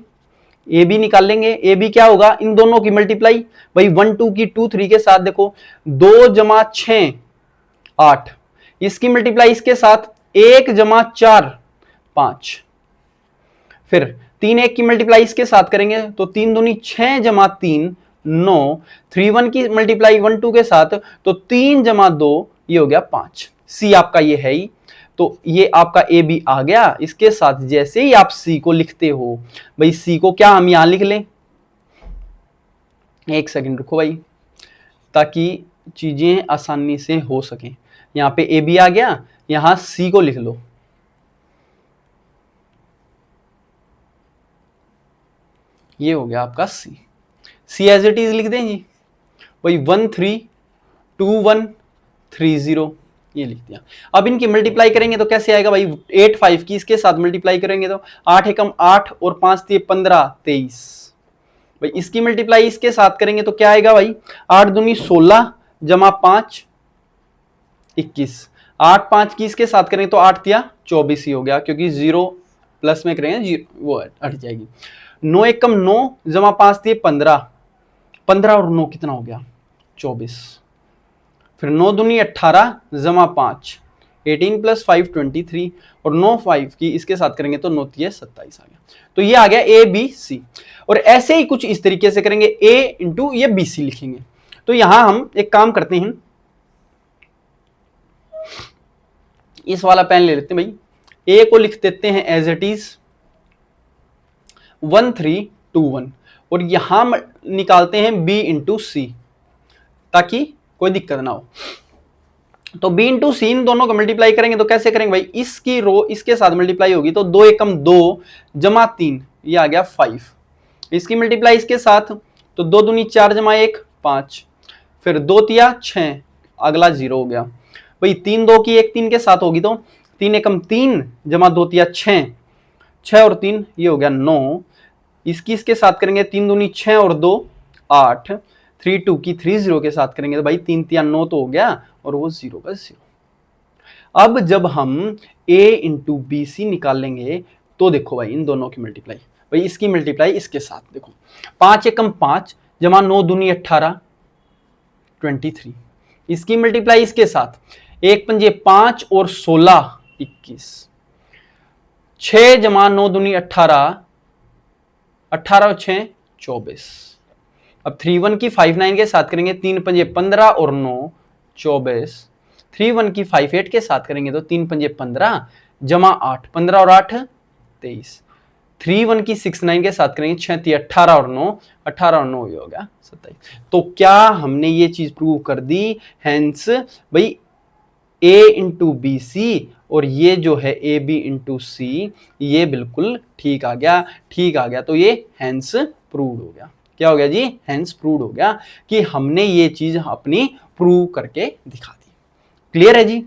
ए बी निकाल लेंगे। ए बी क्या होगा, इन दोनों की मल्टीप्लाई, भाई 1 2 की 2 3 के साथ, देखो 2 जमा 6 8, इसकी मल्टीप्लाई इसके साथ 1 जमा 4 5, फिर 3 1 की मल्टीप्लाई इसके साथ करेंगे तो 3 दूनी 6 जमा 3 9, 3 1 की मल्टीप्लाई 1 2 के साथ तो 3 जमा 2, ये हो गया 5। सी आपका ये है ही, तो ये आपका ए बी आ गया। इसके साथ जैसे ही आप सी को लिखते हो, भाई सी को क्या हम यहां लिख लें, एक सेकंड रुको भाई, ताकि चीजें आसानी से हो सके। यहां पे ए बी आ गया, यहां सी को लिख लो, ये हो गया आपका सी। सी एज इट इज लिख दें जी, भाई 1 3 2 1 3 0, ये लिख दिया। अब इनकी मल्टीप्लाई करेंगे तो कैसे आएगा भाई, 8 5 की इसके साथ मल्टीप्लाई करेंगे तो 8 एकम 8 और 5 3 15 23, भाई इसकी मल्टीप्लाई इसके साथ करेंगे तो क्या आएगा भाई, 8 दूनी 16 जमा 5 21, 8 5 की इसके साथ करेंगे तो 8 तिया 24 ही हो गया, क्योंकि 0 प्लस में करेंगे वो हट जाएगी। 9 एकम 9 जमा 5 तिये 15, 15 और 9 कितना हो गया 24, फिर 9 दूनी 18 जमा 5 18 प्लस 5 23, और 9 5 की इसके साथ करेंगे तो 9 तिये 27 आ गया। तो ये आ गया ए बी सी, और ऐसे ही कुछ इस तरीके से करेंगे, ए इंटू ये बी सी लिखेंगे। तो यहां हम एक काम करते हैं, इस वाला पेन ले लेते हैं भाई, ए को लिख देते हैं एज इट इज 1 3 1 और यहां निकालते हैं b इंटू सी ताकि कोई दिक्कत ना हो। तो b इंटू सी इन दोनों को मल्टीप्लाई करेंगे तो कैसे करेंगे भाई, इसकी रो इसके साथ मल्टीप्लाई होगी तो 2 एकम 2 जमा 3 ये आ गया 5। इसकी मल्टीप्लाई इसके साथ तो 2 दूनी 4 जमा 1 5, फिर 2 तिया 6, अगला 0 हो गया भाई। 3 2 की 1 3 के साथ होगी तो 3 एकम 3 जमा 2 तिया 6, 6 और 3 ये हो गया 9। इसकी इसके साथ करेंगे 3 दूनी 6 और 2 8, 3 2 की 3 0 के साथ करेंगे तो भाई 3 तिया 9 तो हो गया और वो 0 का 0। अब जब हम a इंटू बी सी निकालेंगे तो देखो भाई इन दोनों की मल्टीप्लाई, भाई इसकी मल्टीप्लाई इसके साथ देखो 5 एकम 5 जमा 9 दूनी 18 23, इसकी मल्टीप्लाई इसके साथ 1 पंजे 5 और 16 21, 6 जमा 9 दूनी 18, 18 और 6 24। अब 3 1 की 5 9 के साथ करेंगे 3 पंजे 15 और 9 24, 3 1 की 5 8 के साथ करेंगे तो 3 पंजे 15 जमा 8 15 और 8 23, 3 1 की 6 9 के साथ करेंगे 6 3 18 और 9 18 और 9 ये हो गया 27। तो क्या हमने ये चीज प्रूव कर दी, हेंस भाई a इंटू बी सी और ये जो है ए बी इंटू सी ये बिल्कुल ठीक आ गया, ठीक आ गया। तो ये हेंस प्रूव हो गया। क्या हो गया जी, हेंस प्रूव हो गया कि हमने ये चीज अपनी प्रूव करके दिखा दी। क्लियर है जी,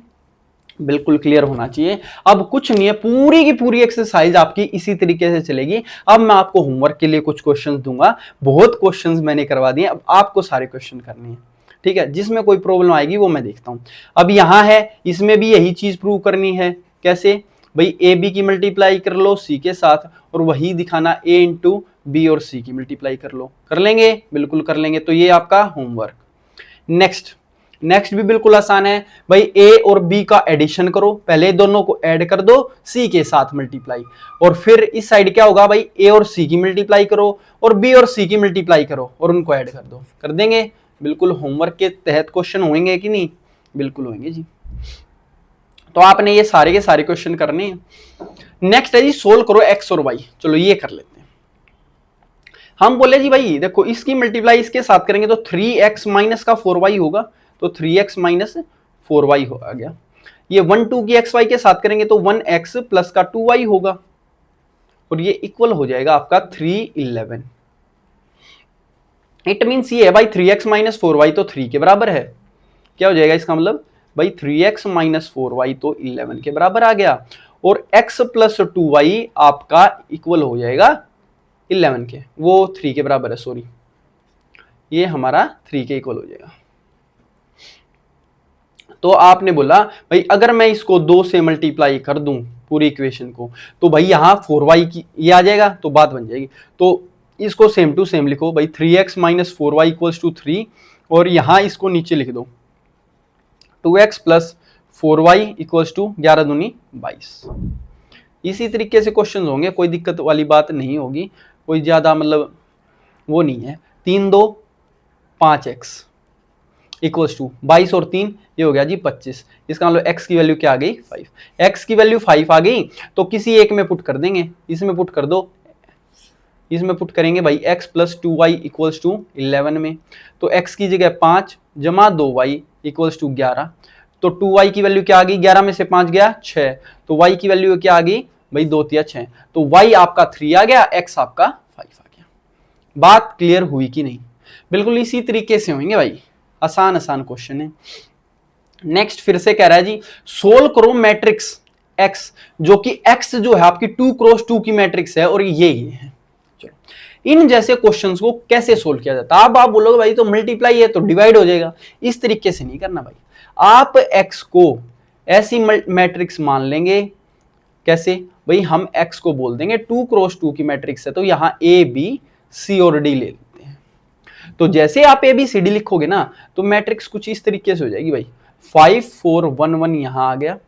बिल्कुल क्लियर होना चाहिए। अब कुछ नहीं है, पूरी की पूरी एक्सरसाइज आपकी इसी तरीके से चलेगी। अब मैं आपको होमवर्क के लिए कुछ क्वेश्चंस दूंगा, बहुत क्वेश्चंस मैंने करवा दिए, अब आपको सारे क्वेश्चन करने हैं, ठीक है। जिसमें कोई प्रॉब्लम आएगी वो मैं देखता हूं। अब यहां है, इसमें भी यही चीज प्रूव करनी है। कैसे भाई, ए बी की मल्टीप्लाई कर लो सी के साथ और वही दिखाना ए इंटू बी और सी की मल्टीप्लाई कर लो। कर लेंगे, बिल्कुल कर लेंगे। तो ये आपका होमवर्क। नेक्स्ट भी बिल्कुल आसान है भाई, ए और बी का एडिशन करो, पहले दोनों को ऐड कर दो सी के साथ मल्टीप्लाई, और फिर इस साइड क्या होगा भाई, ए और सी की मल्टीप्लाई करो और बी और सी की मल्टीप्लाई करो और उनको ऐड कर दो। कर देंगे, बिल्कुल होमवर्क के तहत क्वेश्चन होंगे कि नहीं, बिल्कुल होंगे जी। तो आपने ये सारे के सारे क्वेश्चन करने हैं। नेक्स्ट है जी, सोल्व करो एक्स और वाई। चलो ये कर लेते हैं। हम बोले जी भाई देखो, इसकी मल्टीप्लाई इसके साथ करेंगे तो 3x माइनस का 4y होगा, तो 3x माइनस 4y हो आ गया। ये 1 2 की xy के साथ करेंगे तो 1x प्लस का 2y होगा और ये इक्वल हो जाएगा आपका 311। इट मीन्स ये है भाई 3x माइनस 4y तो 3 के बराबर है। क्या हो जाएगा इसका मतलब भाई, 3x माइनस 4y तो 11 के बराबर आ गया, और x प्लस 2y आपका इक्वल हो जाएगा 11 के, वो 3 के बराबर है, सॉरी ये हमारा 3 के इक्वल हो जाएगा। तो आपने बोला भाई अगर मैं इसको 2 से मल्टीप्लाई कर दूं पूरी इक्वेशन को तो भाई यहां 4y की ये आ जाएगा, तो बात बन जाएगी। तो इसको सेम टू सेम लिखो भाई, 3x minus 4y equals to 3, और यहां इसको नीचे लिख दो 2x plus 4y equals to 11 दूनी 22। इसी तरीके से क्वेश्चन होंगे, कोई दिक्कत वाली बात नहीं होगी, कोई ज्यादा मतलब वो नहीं है। 3 2 5x इक्वल्स टू 22 और 3 ये हो गया जी 25। इसका मतलब x की वैल्यू क्या आ गई 5। x की वैल्यू 5 आ गई तो किसी एक में पुट कर देंगे, इसमें पुट कर दो, इसमें पुट करेंगे भाई x plus 2y equals to 11 में, तो x की जगह 5 जमा 2y इक्वल्स टू 11, तो 2y की वैल्यू क्या आ गई, 11 में से 5 गया 6, तो y की वैल्यू क्या आ गई भाई 2 तिया 6, तो y आपका 3 आ गया, x आपका 5 आ गया। बात क्लियर हुई कि नहीं, बिल्कुल इसी तरीके से होंगे भाई, आसान आसान क्वेश्चन है। नेक्स्ट फिर से कह रहा है जी, सोल्व करो मैट्रिक्स x, जो कि x जो है आपकी 2 क्रॉस 2 की मैट्रिक्स है और ये है। चलो इन जैसे क्वेश्चंस को कैसे सोल्व किया जाता है। अब आप बोलोगे भाई तो मल्टीप्लाई है तो डिवाइड हो जाएगा, इस तरीके से नहीं करना भाई। आप x को ऐसी मैट्रिक्स मान लेंगे, कैसे भाई, हम x को बोल देंगे 2 क्रॉस 2 की मैट्रिक्स है, तो यहां a b c और d ले लेते हैं। तो जैसे आप a b c d लिखोगे ना तो मैट्रिक्स कुछ इस तरीके से हो जाएगी भाई, 5 4 1 1 यहां आ गया,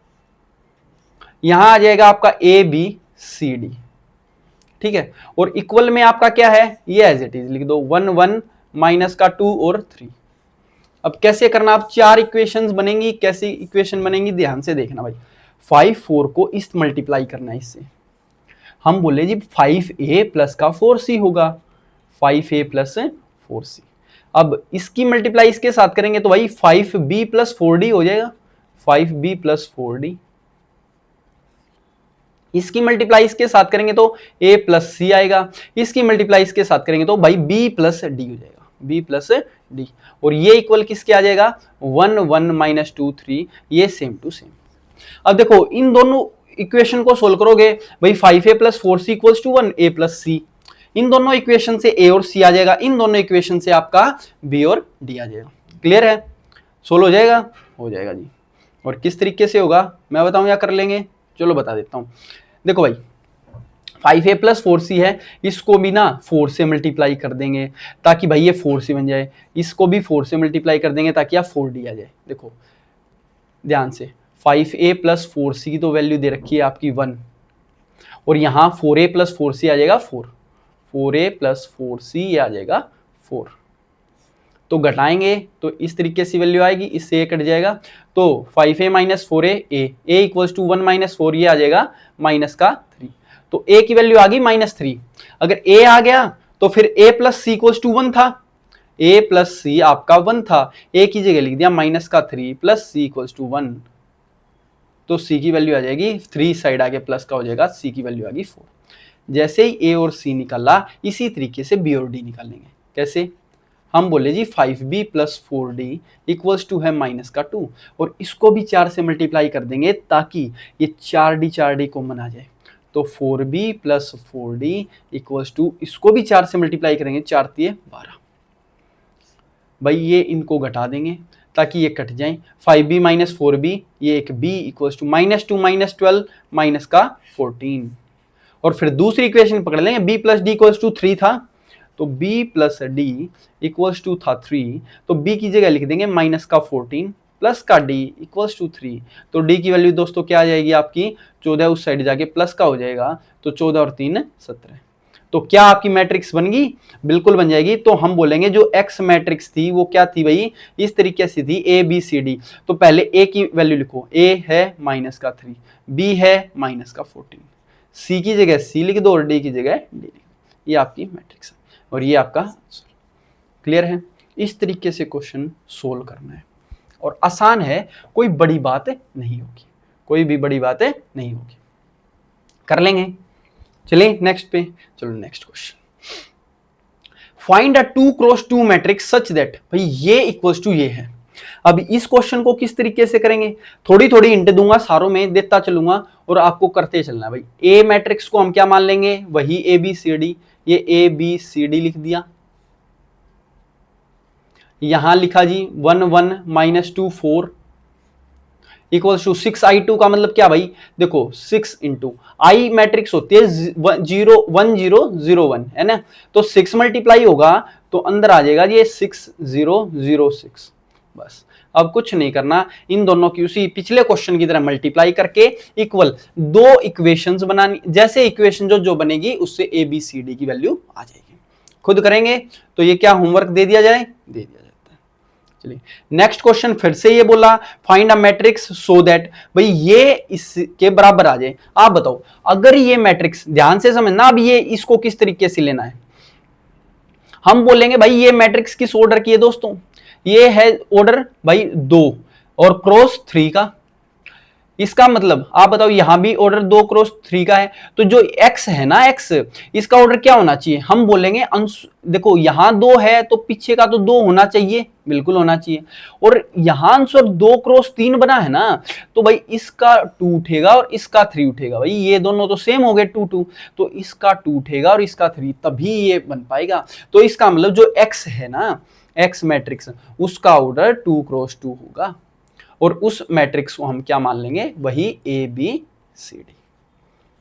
यहां आ जाएगा आपका a b c d, ठीक है। और इक्वल में आपका क्या है, ये एज इट इज लिख दो 1 1 माइनस का 2 और 3। अब कैसे करना, आप 4 इक्वेशंस बनेंगी, कैसी इक्वेशन बनेंगी ध्यान से देखना भाई। 5 4 को इस मल्टीप्लाई करना है इससे, हम बोले जी 5a प्लस का 4c होगा, 5a प्लस 4c। अब इसकी मल्टीप्लाई इसके साथ करेंगे तो भाई 5b प्लस 4d हो जाएगा, 5b प्लस 4d। इसकी मल्टीप्लाई इसके साथ करेंगे तो a प्लस सी आएगा, इसकी मल्टीप्लाई इसके साथ करेंगे तो भाई b प्लस डी हो जाएगा, b प्लस डी। और ये इक्वल किसके आ जाएगा, 1 1 माइनस 2 3, ये सेम टू सेम। अब देखो इन दोनों इक्वेशन को सोल्व करोगे भाई 5a plus 4c equals to 1, a plus C. इन दोनों इक्वेशन से a और c आ जाएगा, इन दोनों इक्वेशन से आपका b और d आ जाएगा। क्लियर है, सोल्व हो जाएगा, हो जाएगा जी। और किस तरीके से होगा मैं बताऊं या कर लेंगे, चलो बता देता हूं। देखो भाई 5a प्लस 4c है, इसको भी ना 4 से मल्टीप्लाई कर देंगे ताकि भाई ये 4c बन जाए, इसको भी 4 से मल्टीप्लाई कर देंगे ताकि आप 4d आ जाए। देखो ध्यान से 5a प्लस 4c की तो वैल्यू दे रखी है आपकी 1, और यहाँ 4a प्लस 4c आ जाएगा 4, 4a प्लस 4c ये आ जाएगा 4। तो घटाएंगे तो इस तरीके से वैल्यू आएगी, इससे कट जाएगा तो 5a minus 4a a equals to 1 minus 4, ये आ जाएगा माइनस का 3। तो a की वैल्यू आ गई -3। अगर a आ गया तो फिर a plus c equals to 1 था, a प्लस सी आपका 1 था, a की जगह लिख दिया माइनस का 3 प्लस सी इक्वल्स टू 1। तो c की वैल्यू आ जाएगी 3 साइड आगे प्लस का हो जाएगा, c की वैल्यू आ गई 4। जैसे ही a और c निकाला इसी तरीके से b और d निकालेंगे। कैसे, हम बोले जी 5b plus 4d equals to है माइनस का 2, और इसको भी 4 से मल्टीप्लाई कर देंगे ताकि ये 4d कॉमन आ जाए। तो 4b plus 4d equals to, इसको भी 4 से मल्टीप्लाई करेंगे, 4 तिये 12। भाई ये इनको घटा देंगे ताकि ये कट जाए, 5b माइनस 4b, ये एक b equals to -2 minus 12 minus का 14। और फिर दूसरी इक्वेशन पकड़ लेंगे, b plus d equals to 3 था, तो b plus d equals to था 3, तो b की जगह लिख देंगे माइनस का 14 प्लस का d इक्वल्स टू 3। तो d की वैल्यू दोस्तों क्या आ जाएगी आपकी 14, उस साइड जाके प्लस का हो जाएगा, तो 14 और 3 17। तो क्या आपकी मैट्रिक्स बन गई, बिल्कुल बन जाएगी। तो हम बोलेंगे जो x मैट्रिक्स थी वो क्या थी भाई, इस तरीके से थी a b c d। तो पहले a की वैल्यू लिखो, a है माइनस का 3, b है माइनस का 14, c की जगह c लिख दो और d की जगह d लिख दो। ये आपकी मैट्रिक्स है और ये आपका आंसर। क्लियर है, इस तरीके से क्वेश्चन सोल्व करना है और आसान है, कोई बड़ी बात नहीं होगी, कोई भी बड़ी बात नहीं होगी, कर लेंगे। चलिए नेक्स्ट पे, चलो next question, find a 2 cross 2 matrix such that, भाई ये इक्वल्स टू ये है। अब इस क्वेश्चन को किस तरीके से करेंगे, थोड़ी थोड़ी हिंट दूंगा, सारों में देता चलूंगा और आपको करते चलना है। भाई ए मैट्रिक्स को हम क्या मान लेंगे, वही ए बी सी डी, ये ए बी सी डी लिख दिया, यहां लिखा जी 1 1 माइनस 2 4 इक्वल्स टू 6i2 का मतलब क्या भाई, देखो 6 इंटू आई मैट्रिक्स होती है 0 1 0 0 1 है ना, तो 6 मल्टीप्लाई होगा तो अंदर आ जाएगा ये 6 0 0 6। बस अब कुछ नहीं करना, इन दोनों की उसी पिछले क्वेश्चन की तरह मल्टीप्लाई करके इक्वल दो इक्वेशंस बनानी, जैसे इक्वेशन जो बनेगी उससे ए बी सी डी की वैल्यू आ जाएगी। खुद करेंगे तो ये क्या होमवर्क दे दिया जाए, दे दिया जाता है। चलिए नेक्स्ट क्वेश्चन, फिर से ये बोला find a Matrix so that, भाई ये इसके बराबर आ जाए। आप बताओ अगर ये मैट्रिक्स, ध्यान से समझना, अब ये इसको किस तरीके से लेना है, हम बोलेंगे भाई ये मैट्रिक्स किस ऑर्डर की है दोस्तों, ये है ऑर्डर भाई 2 और क्रॉस 3 का। इसका मतलब आप बताओ यहां भी ऑर्डर 2 क्रॉस 3 का है, तो जो x है ना, x इसका ऑर्डर क्या होना चाहिए, हम बोलेंगे देखो यहां 2 है तो पीछे का तो 2 होना चाहिए, बिल्कुल होना चाहिए। और यहां आंसर 2 क्रॉस 3 बना है ना, तो भाई इसका 2 उठेगा और इसका 3 उठेगा, भाई ये दोनों तो सेम हो गए 2 2, तो इसका 2 उठेगा और इसका 3, तभी ये बन पाएगा। तो इसका मतलब जो x है ना, x मैट्रिक्स, उसका ऑर्डर 2 क्रॉस 2 होगा और उस मैट्रिक्स को हम क्या मान लेंगे, वही ए बी सी डी,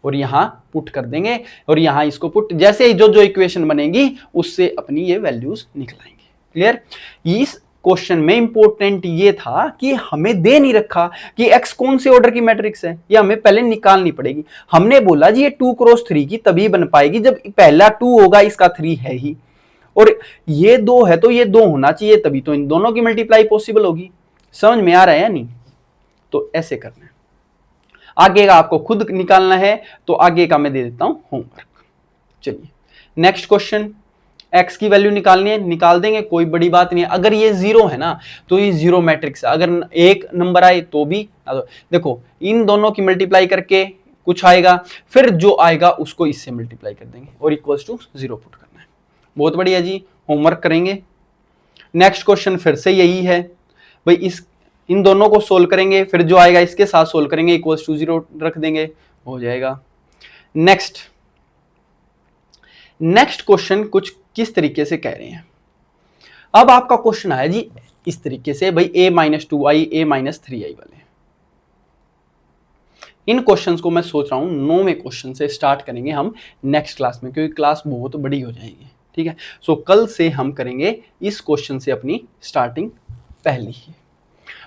और यहां पुट कर देंगे और यहां इसको पुट, जैसे ही जो इक्वेशन बनेगी उससे अपनी ये वैल्यूज निकलाएंगे। क्लियर, इस क्वेश्चन में इंपॉर्टेंट ये था कि हमें दे नहीं रखा कि x कौन से ऑर्डर की मैट्रिक्स है, ये हमें पहले निकालनी पड़ेगी। हमने बोला जी ये 2 क्रॉस 3 की तभी बन पाएगी जब पहला 2 होगा, इसका 3 है ही, और ये 2 है तो ये 2 होना चाहिए, तभी तो इन दोनों की मल्टीप्लाई पॉसिबल होगी। समझ में आ रहा है या नहीं, तो ऐसे करना है। आगे का आपको खुद निकालना है, तो आगे का मैं दे देता हूं होमवर्क। चलिए नेक्स्ट क्वेश्चन, x की वैल्यू निकालनी है, निकाल देंगे, कोई बड़ी बात नहीं है। अगर ये 0 है ना तो ये 0 मैट्रिक्स है, अगर एक नंबर आए तो भी। देखो इन दोनों की मल्टीप्लाई करके कुछ आएगा, फिर जो आएगा उसको इससे मल्टीप्लाई कर देंगे और इक्वल्स टू 0 पुट करना है। बहुत बढ़िया जी, होमवर्क करेंगे। नेक्स्ट क्वेश्चन फिर से यही है भाई, इन दोनों को सोल्व करेंगे, फिर जो आएगा इसके साथ सोल्व करेंगे, इक्वल्स टू 0 रख देंगे, हो जाएगा। नेक्स्ट क्वेश्चन कुछ किस तरीके से कह रहे हैं। अब आपका क्वेश्चन आया जी इस तरीके से, भाई a-2i a-3i वाले। इन क्वेश्चंस को मैं सोच रहा हूं 9वें क्वेश्चन से स्टार्ट करेंगे हम नेक्स्ट क्लास में, क्योंकि क्लास बहुत बड़ी हो जाएगी, ठीक है। सो कल से हम करेंगे इस क्वेश्चन से अपनी स्टार्टिंग पहली ही।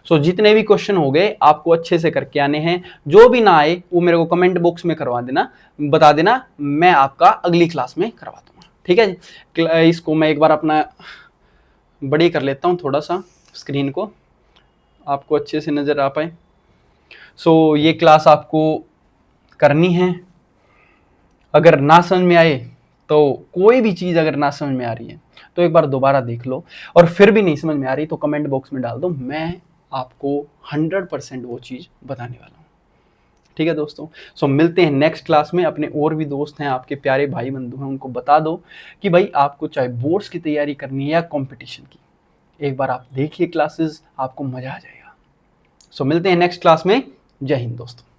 सो जितने भी क्वेश्चन हो गए आपको अच्छे से करके आने हैं, जो भी ना आए वो मेरे को कमेंट बॉक्स में करवा देना, बता देना, मैं आपका अगली क्लास में करवा दूंगा, ठीक है जी। इसको मैं एक बार अपना बड़ी कर लेता हूँ थोड़ा सा स्क्रीन को, आपको अच्छे से नजर आ पाए। सो ये क्लास आपको करनी है। अगर ना समझ में आए तो कोई भी चीज़ अगर ना समझ में आ रही है तो एक बार दोबारा देख लो, और फिर भी नहीं समझ में आ रही तो कमेंट बॉक्स में डाल दो, मैं आपको 100% वो चीज़ बताने वाला हूँ, ठीक है दोस्तों। सो मिलते हैं नेक्स्ट क्लास में। अपने और भी दोस्त हैं, आपके प्यारे भाई बंधु हैं, उनको बता दो कि भाई आपको चाहे बोर्ड्स की तैयारी करनी है या कॉम्पिटिशन की, एक बार आप देखिए क्लासेस, आपको मजा आ जाएगा। सो मिलते हैं नेक्स्ट क्लास में। जय हिंद दोस्तों।